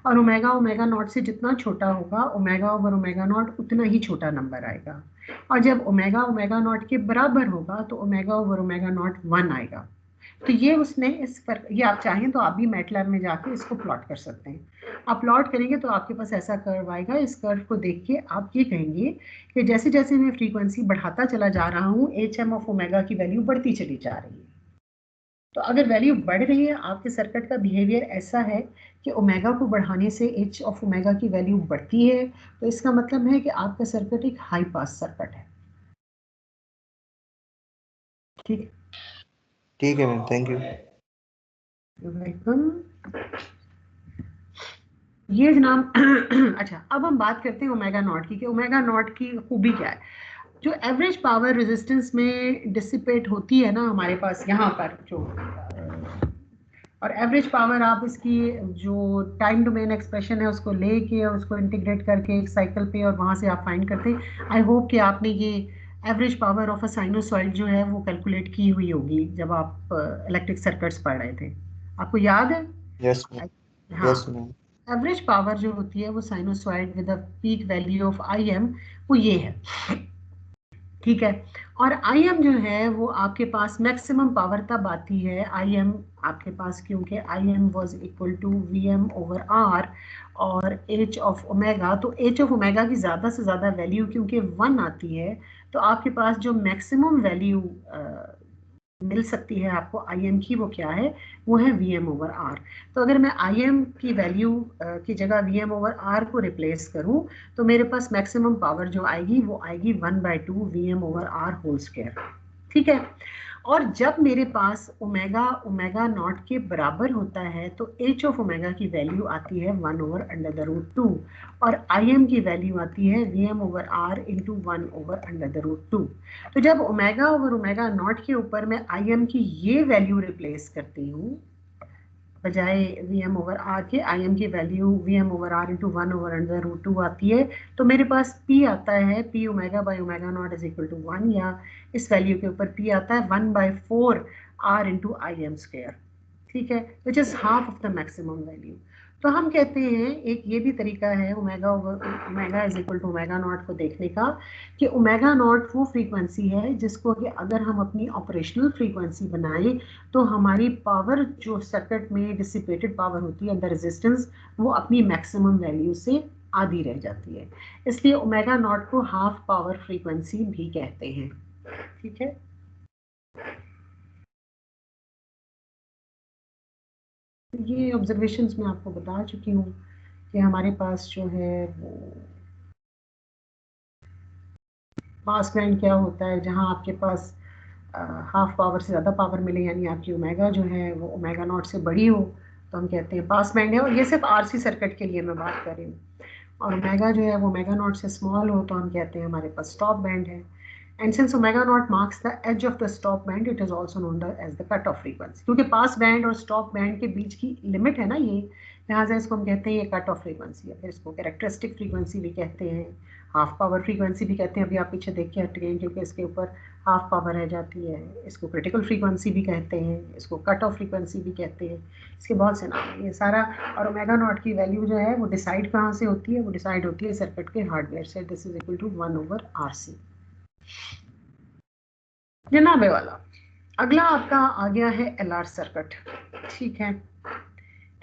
और ओमेगा ओमेगा नॉट से जितना छोटा होगा ओमेगा ओवर ओमेगा नॉट उतना ही छोटा नंबर आएगा। और जब ओमेगा ओमेगा नॉट के बराबर होगा तो ओमेगा ओवर ओमेगा नॉट 1 आएगा। तो ये उसने इस पर, ये आप चाहें तो आप भी मैटलैब में जाके इसको प्लॉट कर सकते हैं। आप प्लॉट करेंगे तो आपके पास ऐसा कर्व आएगा। इस कर्व को देख के आप ये कहेंगे कि जैसे जैसे मैं फ्रीक्वेंसी बढ़ाता चला जा रहा हूँ एच एम ऑफ ओमेगा की वैल्यू बढ़ती चली जा रही है। तो अगर वैल्यू बढ़ रही है, आपके सर्किट का बिहेवियर ऐसा है कि ओमेगा को बढ़ाने से एच ऑफ ओमेगा की वैल्यू बढ़ती है, तो इसका मतलब है कि आपका सर्किट एक हाई पास सर्किट है। ठीक है मैम, थैंक यू। वेलकम। ये जनाब अच्छा, अब हम बात करते हैं ओमेगा नॉट की कि ओमेगा नॉट की खूबी क्या है। जो एवरेज पावर रेजिस्टेंस में डिसिपेट होती है ना हमारे पास यहाँ पर जो, और एवरेज पावर आप इसकी जो टाइम डोमेन एक्सप्रेशन है उसको लेके और उसको इंटीग्रेट करके एक साइकिल पे और वहाँ से आप फाइंड करते हैं। आई होप कि आपने ये average power of a sinusoid जो है वो कैलकुलेट की हुई होगी जब आप इलेक्ट्रिक सर्किट्स पढ़ रहे थे। आपको याद है? Yes ma'am. हाँ, एवरेज पावर जो होती है वो sinusoid with a peak value of I am, वो ये है। ठीक है, और आई एम जो है वो आपके पास मैक्सिमम पावर तब आती है आई एम आपके पास, क्योंकि I M was equal to V M over R और एच ऑफ ओमेगा। तो एच ऑफ ओमेगा की ज़्यादा से ज़्यादा वैल्यू क्योंकि 1 आती है, तो आपके पास जो मैक्सिमम वैल्यू मिल सकती है आपको IM की, वो क्या है, वो है VM/R। तो अगर मैं IM की वैल्यू की जगह VM/R को रिप्लेस करूं तो मेरे पास मैक्सिमम पावर जो आएगी वो आएगी 1/2 VM/R होल स्क्वायर। ठीक है। और जब मेरे पास ओमेगा ओमेगा नॉट के बराबर होता है तो h ऑफ ओमेगा की वैल्यू आती है 1/√2 और IM की वैल्यू आती है VM/R इंटू 1/√2। तो जब ओमेगा ओवर ओमेगा नॉट के ऊपर मैं IM की ये वैल्यू रिप्लेस करती हूँ बजाय VM/R के, IM की वैल्यू VM/R इंटू 1/√2 आती है, तो मेरे पास P आता है, P omega by omega not is equal to 1, या इस वैल्यू के ऊपर P आता है 1/4 R इंटू IM स्क्वायर। ठीक है, which is half of the maximum value. तो हम कहते हैं एक ये भी तरीका है omega is equal to omega naught को देखने का कि ओमेगा नॉट वो फ्रीक्वेंसी है जिसको कि अगर हम अपनी ऑपरेशनल फ्रीक्वेंसी बनाएं तो हमारी पावर जो सर्किट में डिसिपेटेड पावर होती है अंदर रेजिस्टेंस, वो अपनी मैक्सिमम वैल्यू से आधी रह जाती है। इसलिए ओमेगा नॉट को हाफ पावर फ्रीक्वेंसी भी कहते हैं। ठीक है, ये ऑब्जर्वेशंस मैं आपको बता चुकी हूँ कि हमारे पास जो है वो पास बैंड क्या होता है, जहाँ आपके पास हाफ पावर से ज़्यादा पावर मिले, यानी आपकी ओमेगा जो है वो ओमेगा नॉट से बड़ी हो, तो हम कहते हैं पास बैंड है। और ये सिर्फ RC सर्किट के लिए मैं बात कर रही हूँ। और ओमेगा जो है वो ओमेगा नॉट से स्मॉल हो तो हम कहते हैं हमारे पास स्टॉप बैंड है। And since omega naught marks the edge of the stop band, it is also known as the cut off frequency. क्योंकि पास बैंड और स्टॉप बैंड के बीच की लिमिट है ना ये, लिहाजा इसको हम कहते हैं ये कट ऑफ फ्रीक्वेंसी है। फिर इसको कैरेक्टरिस्टिक फ्रीक्वेंसी भी कहते हैं, हाफ पावर फ्रीक्वेंसी भी कहते हैं। अभी आप पीछे देख के हट गए क्योंकि इसके ऊपर हाफ पावर रह जाती है। इसको क्रिटिकल फ्रीक्वेंसी भी कहते हैं, इसको कट ऑफ फ्रीक्वेंसी भी कहते हैं, इसके बहुत से नाम है ये सारा। और ओमेगा नॉट की वैल्यू जो है वो डिसाइड कहाँ से होती है, वो डिसाइड होती है सर्किट के हार्डवेयर से। This is equal to 1/RC। जनाबे वाला, अगला आपका आ गया है LR सर्किट। ठीक है,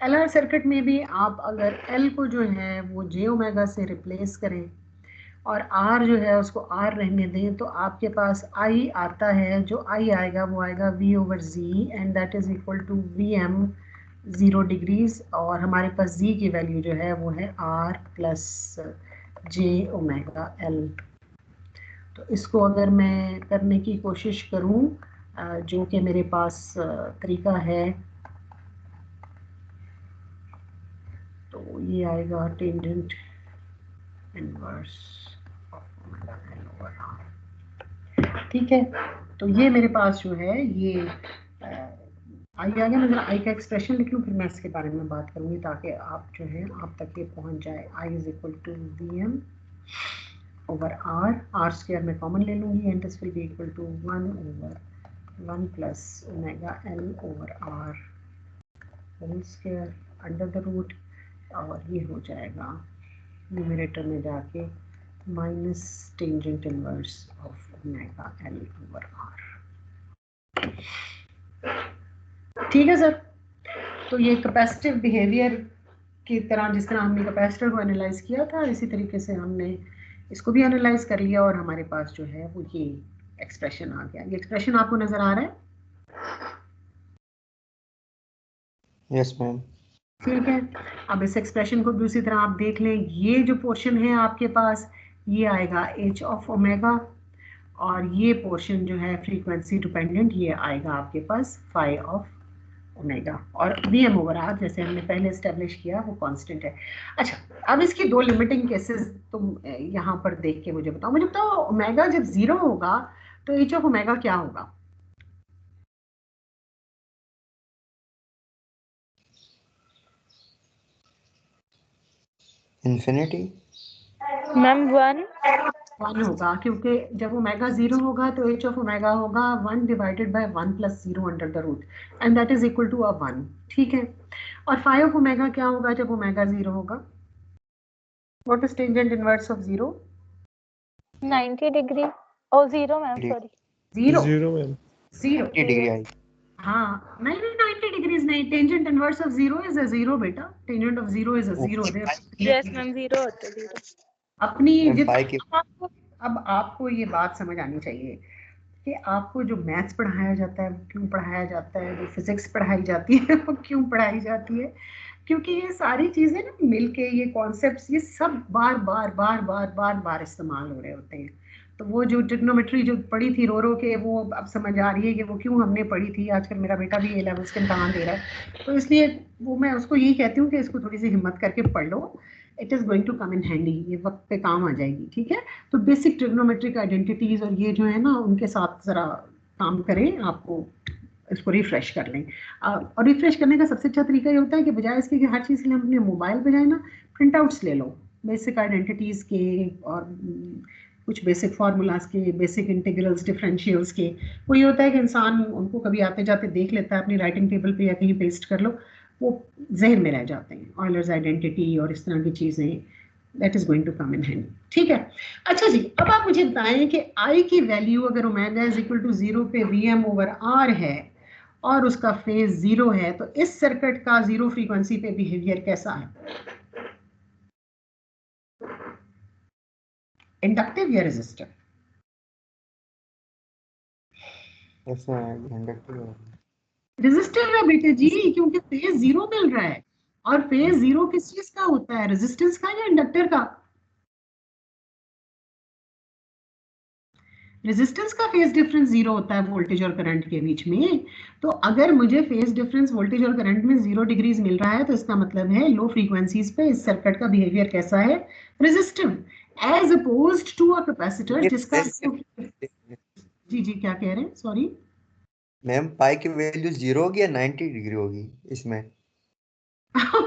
LR सर्किट में भी आप अगर L को जो है वो J ओमेगा से रिप्लेस करें और R जो है उसको R रहने दें तो आपके पास I आता है। जो I आएगा वो आएगा V/Z and that is equal to VM 0 degrees. और हमारे पास Z की वैल्यू जो है वो है R plus J omega L। तो इसको अगर मैं करने की कोशिश करूं, जो कि मेरे पास तरीका है, तो ये आएगा tangent inverse of omega L over R। ठीक है, तो ये मेरे पास जो है ये आई आ गया। मैं जरा आई का एक्सप्रेशन लिख लूँ, फिर मैं इसके बारे में बात करूँगी ताकि आप जो है आप तक ये पहुँच जाए। I is equal to VM over R square में कॉमन ले लूँगी and this will be equal to 1/1 plus omega L over R whole square under the root, और ये हो जाएगा न्यूमरेटर में जाके minus tangent inverse of omega L over R। ठीक है सर, तो ये कैपेसिटिव बिहेवियर की तरह, जिस तरह हमने कैपेसिटर को एनालाइज किया था, इसी तरीके से हमने इसको भी एनालाइज कर लिया और हमारे पास जो है वो ये एक्सप्रेशन आ गया। ये एक्सप्रेशन आपको नजर आ रहा है? Yes ma'am. ठीक है, अब इस एक्सप्रेशन को दूसरी तरह आप देख लें। ये जो पोर्शन है आपके पास ये आएगा h ऑफ ओमेगा, और ये पोर्शन जो है फ्रीक्वेंसी डिपेंडेंट ये आएगा आपके पास phi ऑफ ओमेगा, और VM ओवर R जैसे हमने पहले एस्टेब्लिश किया वो कांस्टेंट है। अच्छा, अब इसकी दो लिमिटिंग केसेस तुम यहाँ पर देख के मुझे बताओ ओमेगा जब 0 होगा तो h ऑफ ओमेगा क्या होगा? इन्फिनिटी मैम 1 होगा, क्योंकि जब ओमेगा 0 होगा तो h ऑफ ओमेगा होगा 1 divided by 1 plus 0 under the root and that is equal to 1। ठीक है, और phi ऑफ ओमेगा क्या होगा जब ओमेगा 0 होगा? What is tangent inverse of 0? 90 degree और 0 ma'am, sorry 0 ma'am 0 degree I. हाँ, नहीं 90 डिग्रीज नहीं, tangent inverse of 0 is a 0 बेटा, tangent of 0 is a 0। Yes ma'am 0 होता है 0 अपनी पाई की अब आपको ये बात समझ आनी चाहिए कि आपको जो मैथ्स पढ़ाया जाता है वो क्यों पढ़ाया जाता है, जो फिजिक्स पढ़ाई जाती है वो क्यों पढ़ाई जाती है, क्योंकि ये सारी चीजें ना मिलके ये कॉन्सेप्ट्स ये सब बार बार बार बार बार बार इस्तेमाल हो रहे होते हैं। तो वो जो ट्रिग्नोमेट्री जो पढ़ी थी रो रो के, वो अब समझ आ रही है कि वो क्यों हमने पढ़ी थी। आजकल मेरा बेटा भी ए लेवल्स के इम्तहान दे रहा है, तो इसलिए वो मैं उसको यही कहती हूँ कि इसको थोड़ी सी हिम्मत करके पढ़ लो, it is going to come in handy, ये वक्त पे काम आ जाएगी। ठीक है, तो बेसिक ट्रिग्नोमेट्रिक आइडेंटिटीज और ये जो है ना उनके साथ ज़रा काम करें, आपको इसको रिफ्रेश कर लें। और रिफ्रेश करने का सबसे अच्छा तरीका ये होता है कि बजाय इसके कि हर चीज़ के लिए हम अपने मोबाइल पे जाए ना, प्रिंट आउट्स ले लो बेसिक आइडेंटिटीज़ के और कुछ बेसिक फार्मूलाज के, बेसिक इंटीग्रल्स, डिफरेंशियल्स के। वो ये होता है कि इंसान उनको कभी आते जाते देख लेता है, अपनी राइटिंग टेबल पे या कहीं पेस्ट कर लो, वो जहन में रह जाते हैं। ऑयलर्स आइडेंटिटी और इस तरह की चीज़ें, that is going to come in handy. ठीक है, अच्छा जी, अब आप मुझे बताएं कि आई की वैल्यू अगर ओमेगा इज इक्वल टू 0 पे Vm ओवर R है और उसका फेज 0 है, तो इस सर्किट का 0 फ्रीक्वेंसी पे बिहेवियर कैसा है? इंडक्टिव या रेजिस्टिव? ऐसा है इंडक्टिव है। रेजिस्टिव है बेटे जी, क्योंकि फेज 0 मिल रहा है। और फेज 0 किस चीज का होता है, रेजिस्टेंस का या इंडक्टर का? रेजिस्टेंस का फेज डिफरेंस 0 होता है वोल्टेज और करंट के बीच में। तो अगर मुझे फेज डिफरेंस वोल्टेज और करंट में 0 डिग्रीज मिल रहा है, तो इसका मतलब है लो फ्रीक्वेंसीज पे इस सर्किट का बिहेवियर कैसा है, resistive, as opposed to a capacitor जिसका जी जी क्या कह रहे हैं, सॉरी मैम पाई की वैल्यू 0 होगी या 90 डिग्री होगी इसमें?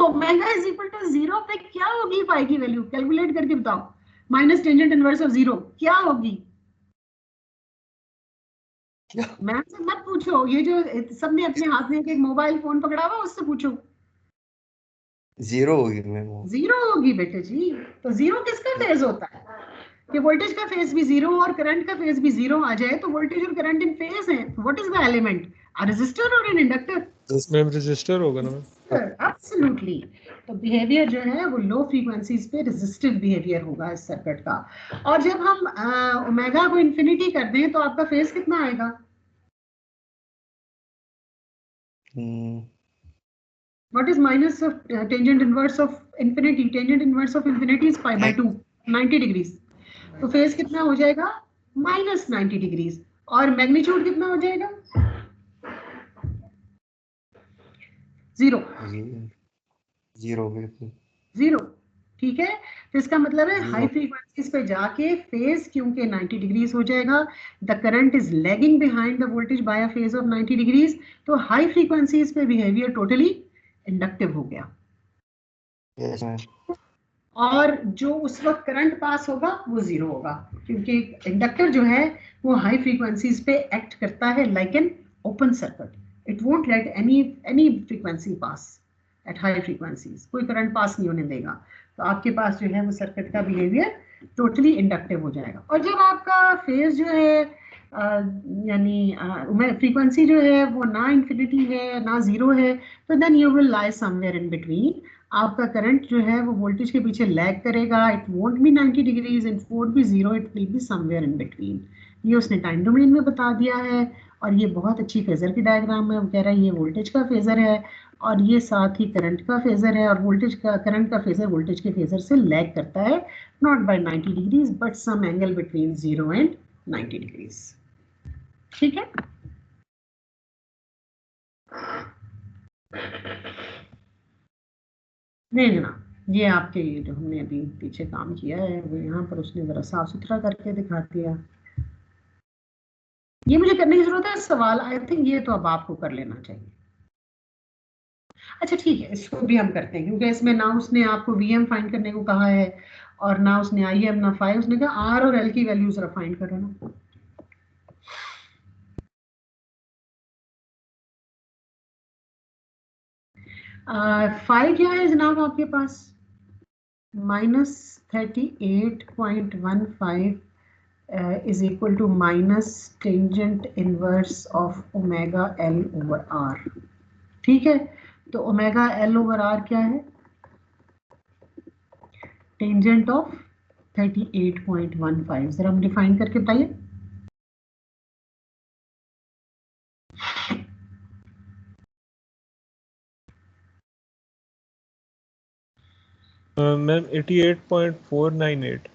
ओमेगा इज इक्वल टू 0 पे क्या होगी पाई की वैल्यू, कैलकुलेट करके बताओ। माइनस टेंजेंट इनवर्स ऑफ 0 क्या होगी? मैम से मत पूछो, ये जो सबने अपने हाथ में एक मोबाइल फोन पकड़ा हुआ उससे पूछो। 0 होगी मैम वो। 0 होगी बेटे जी। तो 0 किसका फेज होता है कि वोल्टेज का फेज भी 0 और करंट का फेज भी 0 आ जाए, तो वोल्टेज और करंट इन फेज है। What is the element, a resistor और एन इंडक्टर? मैम रेजिस्टर होगा ना मैम? एब्सोल्युटली। तो बिहेवियर जो है वो लो फ्रीक्वेंसीज पे रेजिस्टिव बिहेवियर होगा इस सर्किट का। और जब हम ओमेगा को इंफिनिटी कर दें तो आपका फेज कितना आएगा? What is minus of tangent inverse of infinity? Tangent inverse of infinity is pi by 2, 90 degrees. तो फेज कितना हो जाएगा? Minus 90 degrees. और मैग्नीट्यूड कितना हो जाएगा? 0। 0 बिल्कुल 0। ठीक है, तो इसका मतलब है हाई 0 फ्रीक्वेंसीज पे जाके फेज क्योंकि 90 डिग्रीज हो जाएगा, the current is lagging behind the voltage by a phase of 90 degrees, तो हाई फ्रीक्वेंसीज पे बिहेवियर टोटली इंडक्टिव हो गया। Yes ma'am. और जो उस वक्त करंट पास होगा वो 0 होगा, क्योंकि इंडक्टर जो है वो हाई फ्रीक्वेंसीज पे एक्ट करता है like an open circuit, it won't let any frequency pass at high frequencies, कोई करंट पास नहीं होने देगा। तो आपके पास जो है वो सर्किट का बिहेवियर टोटली इंडक्टिव हो जाएगा। और जब आपका फेज जो है यानी फ्रीक्वेंसी जो है वो ना इंफिनिटी है ना 0 है, तो then you will lie somewhere in between. आपका करंट जो है वो वोल्टेज के पीछे लैग करेगा, it won't be 90 degrees, it won't be 0, it will be somewhere in between. ये उसने टाइम डोमेन में बता दिया है। और ये बहुत अच्छी फेजर की डायग्राम है, वो कह रहा है ये वोल्टेज का फेजर है और ये साथ ही करंट का फेजर है, और वोल्टेज का करंट का फेजर वोल्टेज के फेजर से लैग करता है, not by 90 degrees but some angle between 0 and 90 degrees. ठीक है, नहीं ना, ये आपके जो हमने अभी पीछे काम किया है वो यहाँ पर उसने जरा साफ सुथरा करके दिखा दिया। ये मुझे करने की जरूरत है सवाल, आई थिंक ये तो अब आपको कर लेना चाहिए। अच्छा ठीक है, इसको भी हम करते हैं, क्योंकि इसमें ना उसने आपको Vm फाइंड करने को कहा है और ना उसने Im ना फाई, उसने कहा R और L की वैल्यू जरा फाइंड करो ना। फाई क्या है जनाब आपके पास? -38.15 is equal to minus tangent inverse of omega L over R। ठीक है, तो ओमेगा L over R क्या है? Tangent of 38.15। जरा हम डिफाइन करके बताइए। मैम 88.498.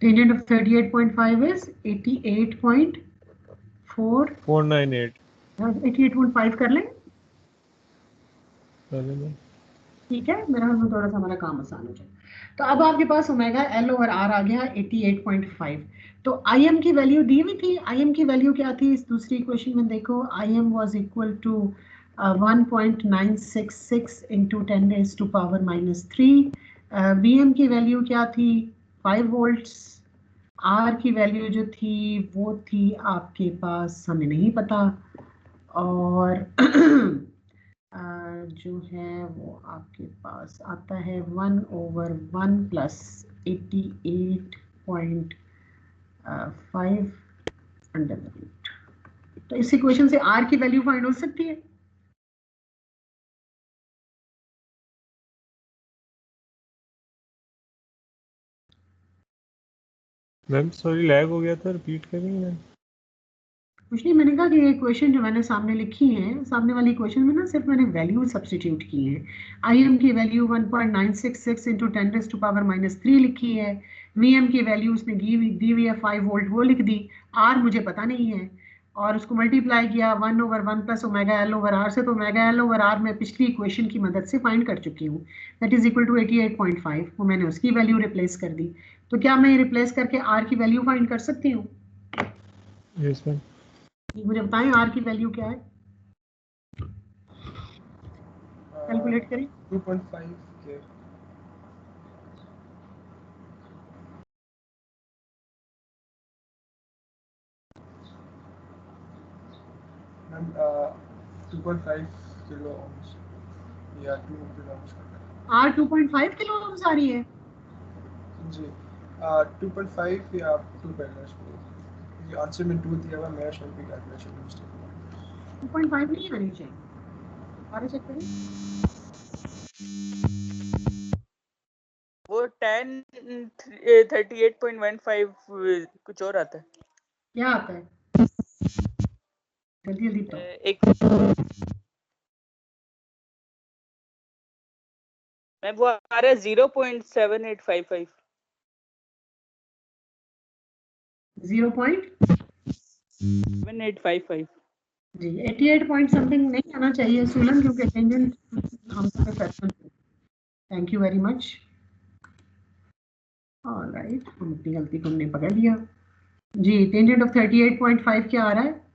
Tangent of 38.5 is 88.4 498. 88.5 कर लें, चलो मैम. ठीक है, मेरा थोड़ा सा हमारा काम आसान हो जाए। तो अब आपके पास ओमेगा एल ओवर आर आ गया 88.5। तो आई एम की वैल्यू दी हुई थी, आई एम की वैल्यू क्या थी इस दूसरी इक्वेशन में, देखो I M was equal to 1.966 into 10⁻⁻³ V M की वैल्यू क्या थी 5 वोल्ट्स, आर की वैल्यू जो थी वो थी आपके पास हमें नहीं पता, और जो है वो आपके पास आता है 1/1 प्लस 88.5 अंडर द रूट। तो इस इक्वेशन से आर की वैल्यू फाइंड हो सकती है। मैम सॉरी लैग हो गया था, रिपीट करेंगे मैम. कुछ नहीं, मैंने कहा कि ये इक्वेशन जो मैंने सामने लिखी है, सामने वाली इक्वेशन में ना सिर्फ मैंने वैल्यू सब्स्टिट्यूट की है। आई एम की वैल्यू 1.966 इंटू 10⁻³ लिखी है, वी एम की वैल्यू उसने दी हुई है 5 वोल्ट, वो लिख दी, आर मुझे पता नहीं है, और उसको मल्टीप्लाई किया 1/1 plus omega L over R से, तो ओमेगा एल ओवर आर मैं पिछली इक्वेशन की मदद से फाइंड कर चुकी हूँ, दैट इज इक्वल टू 88.5, वो मैंने उसकी वैल्यू रिप्लेस कर दी। तो क्या मैं रिप्लेस करके आर की वैल्यू फाइंड कर सकती हूँ? Yes ma'am. मुझे बताएं आर की वैल्यू क्या है, कैलकुलेट करें। 2.5 के मैम 2.5 किलो ohms या 2 किलो ohms का आर 2.5 किलो ओम्स आ रही है। जी 2.5 या 2 पहले इसको, ये आंसर में 2 दिया हुआ, मेरा शायद भी कैलकुलेशन में मिस्टेक हुआ। 2.5 नहीं आनी चाहिए, आगे चेक करें। वो 38.15 कुछ और आता है। क्या आता है जल्दी जल्दी बताओ। एक मैं वो आ रहा है 0.7855 7855 जी 88 पॉइंट समथिंग नहीं आना चाहिए सुलन, क्योंकि टेंजेंट हम पे fraction. Thank you very much. Alright, हम अपनी गलती को हमने पकड़ लिया जी। टेंजेंट ऑफ 38.5 क्या आ रहा है,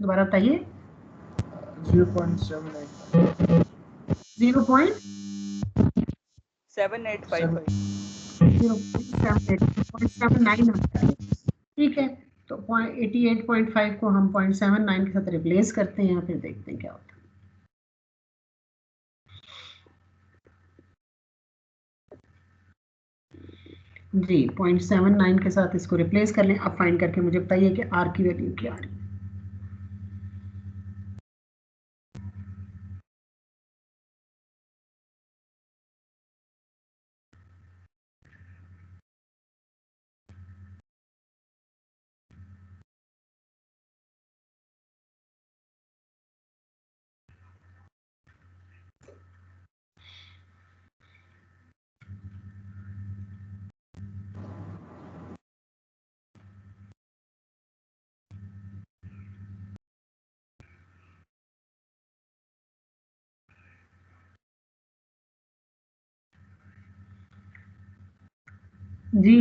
दोबारा बताइए। 0.785 7855 0.79 आता है, ठीक है। तो 88.5 को हम 0.79 के साथ रिप्लेस करते हैं, फिर देखते हैं क्या होता है। जी 0.79 के साथ इसको रिप्लेस कर लें। अब फाइंड करके मुझे बताइए कि आर की वैल्यू क्या आ रही है। जी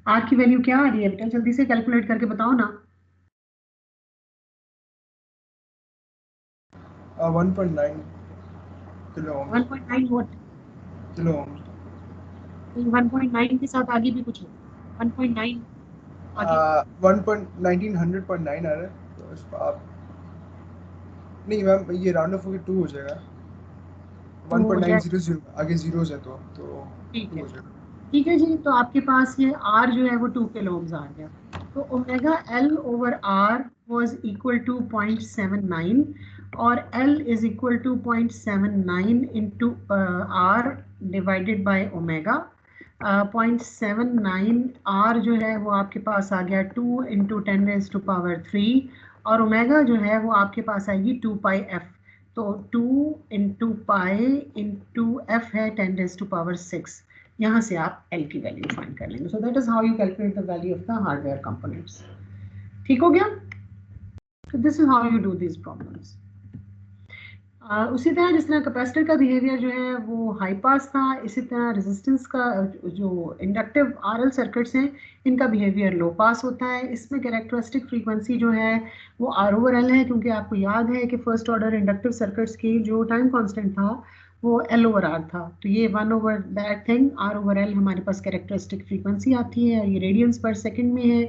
आर की वैल्यू क्या आ रही है बेटा, जल्दी से कैलकुलेट करके बताओ ना। 1.9 kilo ohms 1.9 vote, kilo ohms 1.9 के साथ आगे भी कुछ है 1.9 आगे 1.1900.9 आ रहा है, तो इसको आप नहीं मैम ये राउंड ऑफ होकर 2 हो जाएगा। 1.900 आगे जीरोस है तो ठीक 2 है, हो जाएगा। ठीक है जी। तो आपके पास ये आर जो है वो 2 किलो ओम्स आ गया। तो omega L over R was equal to 0.79 और L is equal to 0.79 into R divided by omega. 0.79 R जो है वो आपके पास आ गया 2 इंटू 10⁻³ और ओमेगा जो है वो आपके पास आएगी 2 पाई एफ। तो 2 इंटू पाई इंटू एफ है 10⁻⁶। यहाँ से आप एल की वैल्यू फाइंड कर लेंगे। सो that is how you calculate the value of the hardware components. ठीक हो गया? तो this is how you do this problems. उसी तरह जिस तरह कैपेसिटर का बिहेवियर जो है वो हाई पास था, इसी तरह रेजिस्टेंस का जो इंडक्टिव आरएल सर्किट्स हैं इनका बिहेवियर लो पास होता है। इसमें कैरेक्टरिस्टिक फ्रीक्वेंसी जो है वो आर ओवर एल है, क्योंकि आपको याद है कि फर्स्ट ऑर्डर इंडक्टिव सर्किट्स की जो टाइम कांस्टेंट था वो एल ओवर आर था। तो ये 1 over that thing R over L हमारे पास कैरेक्टरिस्टिक फ्रीक्वेंसी आती है, और ये रेडियंस पर सेकेंड में है।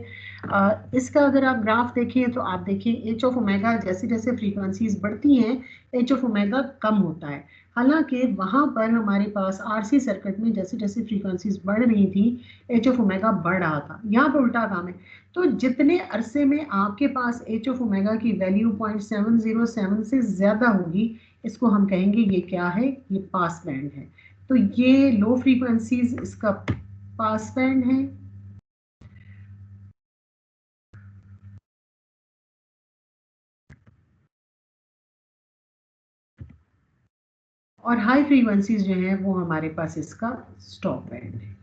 इसका अगर आप ग्राफ देखें तो आप देखें एच ऑफ ओमेगा जैसे जैसे फ्रीक्वेंसीज बढ़ती हैं एच ऑफ ओमेगा कम होता है। हालांकि वहां पर हमारे पास आरसी सर्किट में जैसे जैसे फ्रीक्वेंसीज बढ़ रही थी एच ऑफ ओमेगा बढ़ रहा था। यहाँ पर उल्टा काम है। तो जितने अरसे में आपके पास एच ऑफ ओमेगा की वैल्यू 0.707 से ज्यादा होगी इसको हम कहेंगे ये क्या है, ये पास बैंड है। तो ये लो फ्रीक्वेंसीज इसका पास बैंड है, और हाई फ्रीक्वेंसीज जो है वो हमारे पास इसका स्टॉप बैंड है।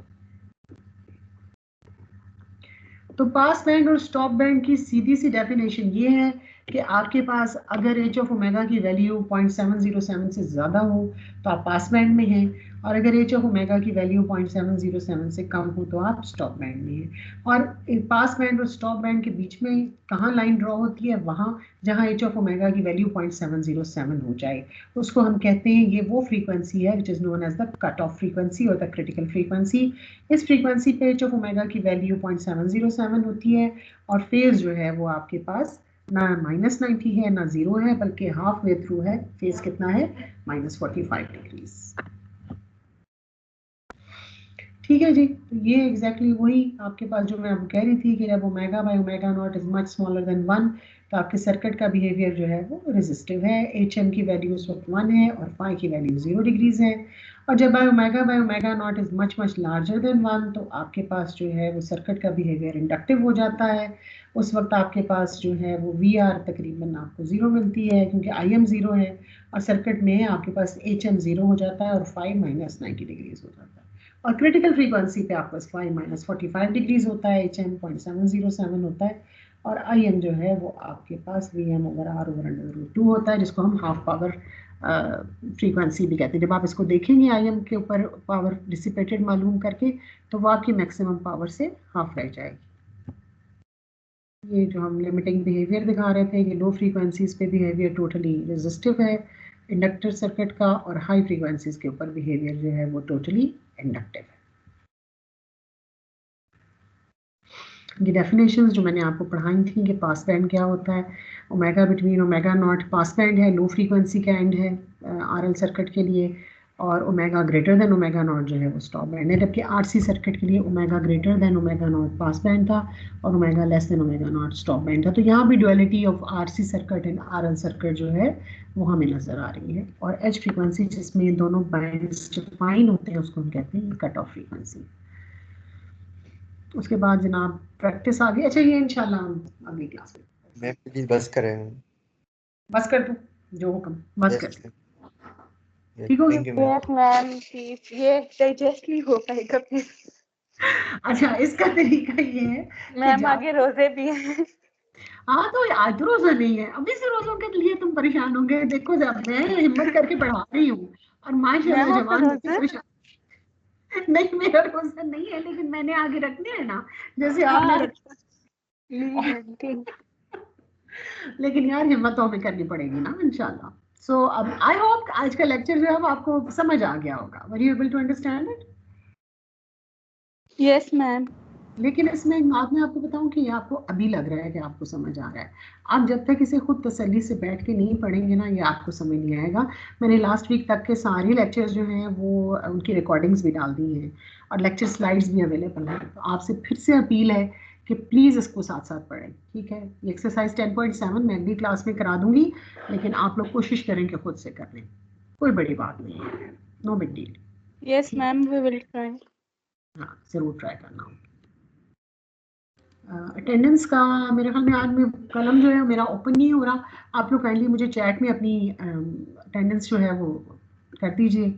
तो पास बैंड और स्टॉप बैंड की सीधी सी डेफिनेशन ये है कि आपके पास अगर एच ऑफ ओमेगा की वैल्यू 0.707 से ज़्यादा हो तो आप पास बैंड में हैं, और अगर एच ऑफ ओमेगा की वैल्यू 0.707 से कम हो तो आप स्टॉप बैंड में हैं। और पास बैंड और स्टॉप बैंड के बीच में कहाँ लाइन ड्रॉ होती है? वहाँ जहाँ एच ऑफ ओमेगा की वैल्यू 0.707 हो जाए उसको हम कहते हैं, ये वो फ्रीक्वेंसी है which is known as the cut off frequency और द क्रिटिकल फ्रीक्वेंसी। इस फ्रीक्वेंसी पे एच ऑफ ओमेगा की वैल्यू 0.707 होती है, और फेज जो है वो आपके पास ना -90 है ना 0 है, बल्कि हाफ वे थ्रू है। फेज कितना है? -45 डिग्रीज। ठीक है जी। तो ये एग्जैक्टली वही आपके पास जो मैं आपको कह रही थी कि जब omega by omega naught is much smaller than 1 तो आपके सर्किट का बिहेवियर जो है वो रेजिस्टिव है। एच एम की वैल्यू उस वक्त 1 है और फाई की वैल्यू 0 डिग्रीज है। और जब by omega naught is much much larger than 1 तो आपके पास जो है वो सर्किट का बिहेवियर इंडक्टिव हो जाता है। उस वक्त आपके पास जो है वो वी आर तकरीबन आपको 0 मिलती है, क्योंकि आई एम 0 है, और सर्किट में आपके पास एच एम 0 हो जाता है और फाई -90 डिग्रीज हो जाता है। और क्रिटिकल फ्रीक्वेंसी पे आपके पास फाई -45 डिग्रीज होता है, एच एम 0.707 होता है, और आई एम जो है वो आपके पास V M over R over √2 होता है, जिसको हम हाफ पावर फ्रीक्वेंसी भी कहते हैं। जब आप इसको देखेंगे आई एम के ऊपर पावर डिसिपेटेड मालूम करके तो वो आपकी मैक्सिमम पावर से हाफ रह जाएगी। ये जो हम लिमिटिंग बिहेवियर दिखा रहे थे, ये लो फ्रीक्वेंसीज पे बिहेवियर टोटली रेजिस्टिव है इंडक्टर सर्किट का, और हाई फ्रीक्वेंसीज के ऊपर बिहेवियर जो है वो टोटली इंडक्टिव है। ये डेफिनेशंस जो मैंने आपको पढ़ाई थी कि पास बैंड क्या होता है, omega between omega not pass band है, लो फ्रीक्वेंसी का एंड है आरएल सर्किट के लिए, और omega greater than omega naught जो है वो स्टॉप बैंड है। जबकि आरसी सर्किट के लिए omega greater than omega not pass band था और omega less than omega naught stop band था। तो यहाँ भी duality of RC circuit and RL circuit जो है वो हमें नजर आ रही है। और एच फ्रीक्वेंसी जिसमें दोनों बैंड्स डिफाइन होते हैं उसको हम कहते हैं कट ऑफ फ्रीक्वेंसी। उसके बाद जनाब प्रैक्टिस आ गई। अच्छा, ये इंशाल्लाह हम अगली क्लास में। मैं प्लीज बस करें। बस कर तू जो हुक्म बस कर। Yes, ठीक हो thank you, गया? ma'am. यस मैम प्लीज, ये डाइजेस्ट नहीं हो पाएगा प्लीज। अच्छा, इसका तरीका ये है कि मैम जब आगे रोजे भी हैं। हाँ तो आज रोजा नहीं है, अभी से रोजों के लिए तुम परेशान होंगे। देखो जब मैं हिम्मत करके पढ़ा रही हूँ और माशाल्लाह मैम आपका जवान बच्चे रोजा? परेशान। नहीं, मेरा रोजा नहीं है, लेकिन मैंने आगे रखने हैं ना, जैसे आपने रखे। लेकिन यार हिम्मत तो हमें करनी पड़ेगी ना इंशाल्लाह। सो अब आई होप आज का लेक्चर जो है वो आपको समझ आ गया होगा। Were you able to understand it? Yes ma'am. लेकिन इसमें एक बात मैं आपको बताऊं कि ये आपको अभी लग रहा है कि आपको समझ आ रहा है। आप जब तक इसे खुद तसल्ली से बैठ के नहीं पढ़ेंगे ना, ये आपको समझ नहीं आएगा। मैंने लास्ट वीक तक के सारे लेक्चर्स जो हैं वो उनकी रिकॉर्डिंग्स भी डाल दी हैं और लेक्चर स्लाइड्स भी अवेलेबल हैं। तो आपसे फिर से अपील है कि प्लीज़ इसको साथ साथ पढ़ें, ठीक है? ये एक्सरसाइज 10.7 मैं अगली क्लास में करा दूंगी, लेकिन आप लोग कोशिश करें कि खुद से कर लें। कोई बड़ी बात नहीं है, no big deal. Yes ma'am, we will try. हाँ, ज़रूर ट्राई करना। अटेंडेंस का मेरे ख्याल में आज में कलम जो है मेरा ओपन नहीं हो रहा। आप लोग काइंडली मुझे चैट में अपनी अटेंडेंस जो है वो कर दीजिए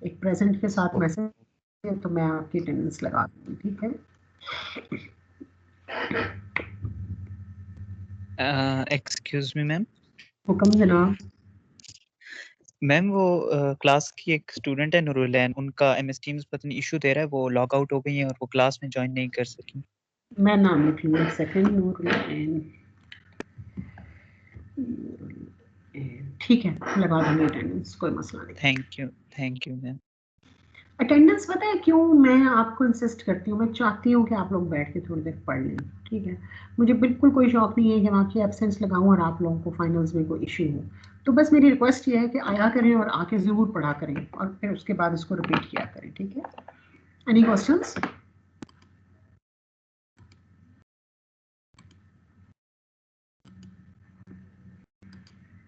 एक प्रेजेंट के साथ मैसेज, तो मैं आपकी अटेंडेंस लगा दूँगी, ठीक है। Excuse me ma'am. हुक्म जनाब। मैम वो क्लास की एक स्टूडेंट है नूरुलैन, उनका MS Teams पता नहीं इशू दे रहा है, वो लॉग आउट हो गई है और वो क्लास में ज्वाइन नहीं कर सकी। मैं नाम लिख लूँ एक सेकेंड। नूरुलैन, ठीक है, लगा दूँगी अटेंडेंस, कोई मसला नहीं। Thank you ma'am. अटेंडेंस पता है क्यों मैं आपको इंसिस्ट करती हूँ, मैं चाहती हूँ कि आप लोग बैठ के थोड़ी देर पढ़ लें, ठीक है। मुझे बिल्कुल कोई शौक नहीं है कि वहाँ की एब्सेंस लगाऊँ और आप लोगों को फाइनल्स में कोई इशू हो। तो बस मेरी रिक्वेस्ट ये है कि आया करें और आके ज़रूर पढ़ा करें और फिर उसके बाद इसको रिपीट किया करें, ठीक है। Any questions?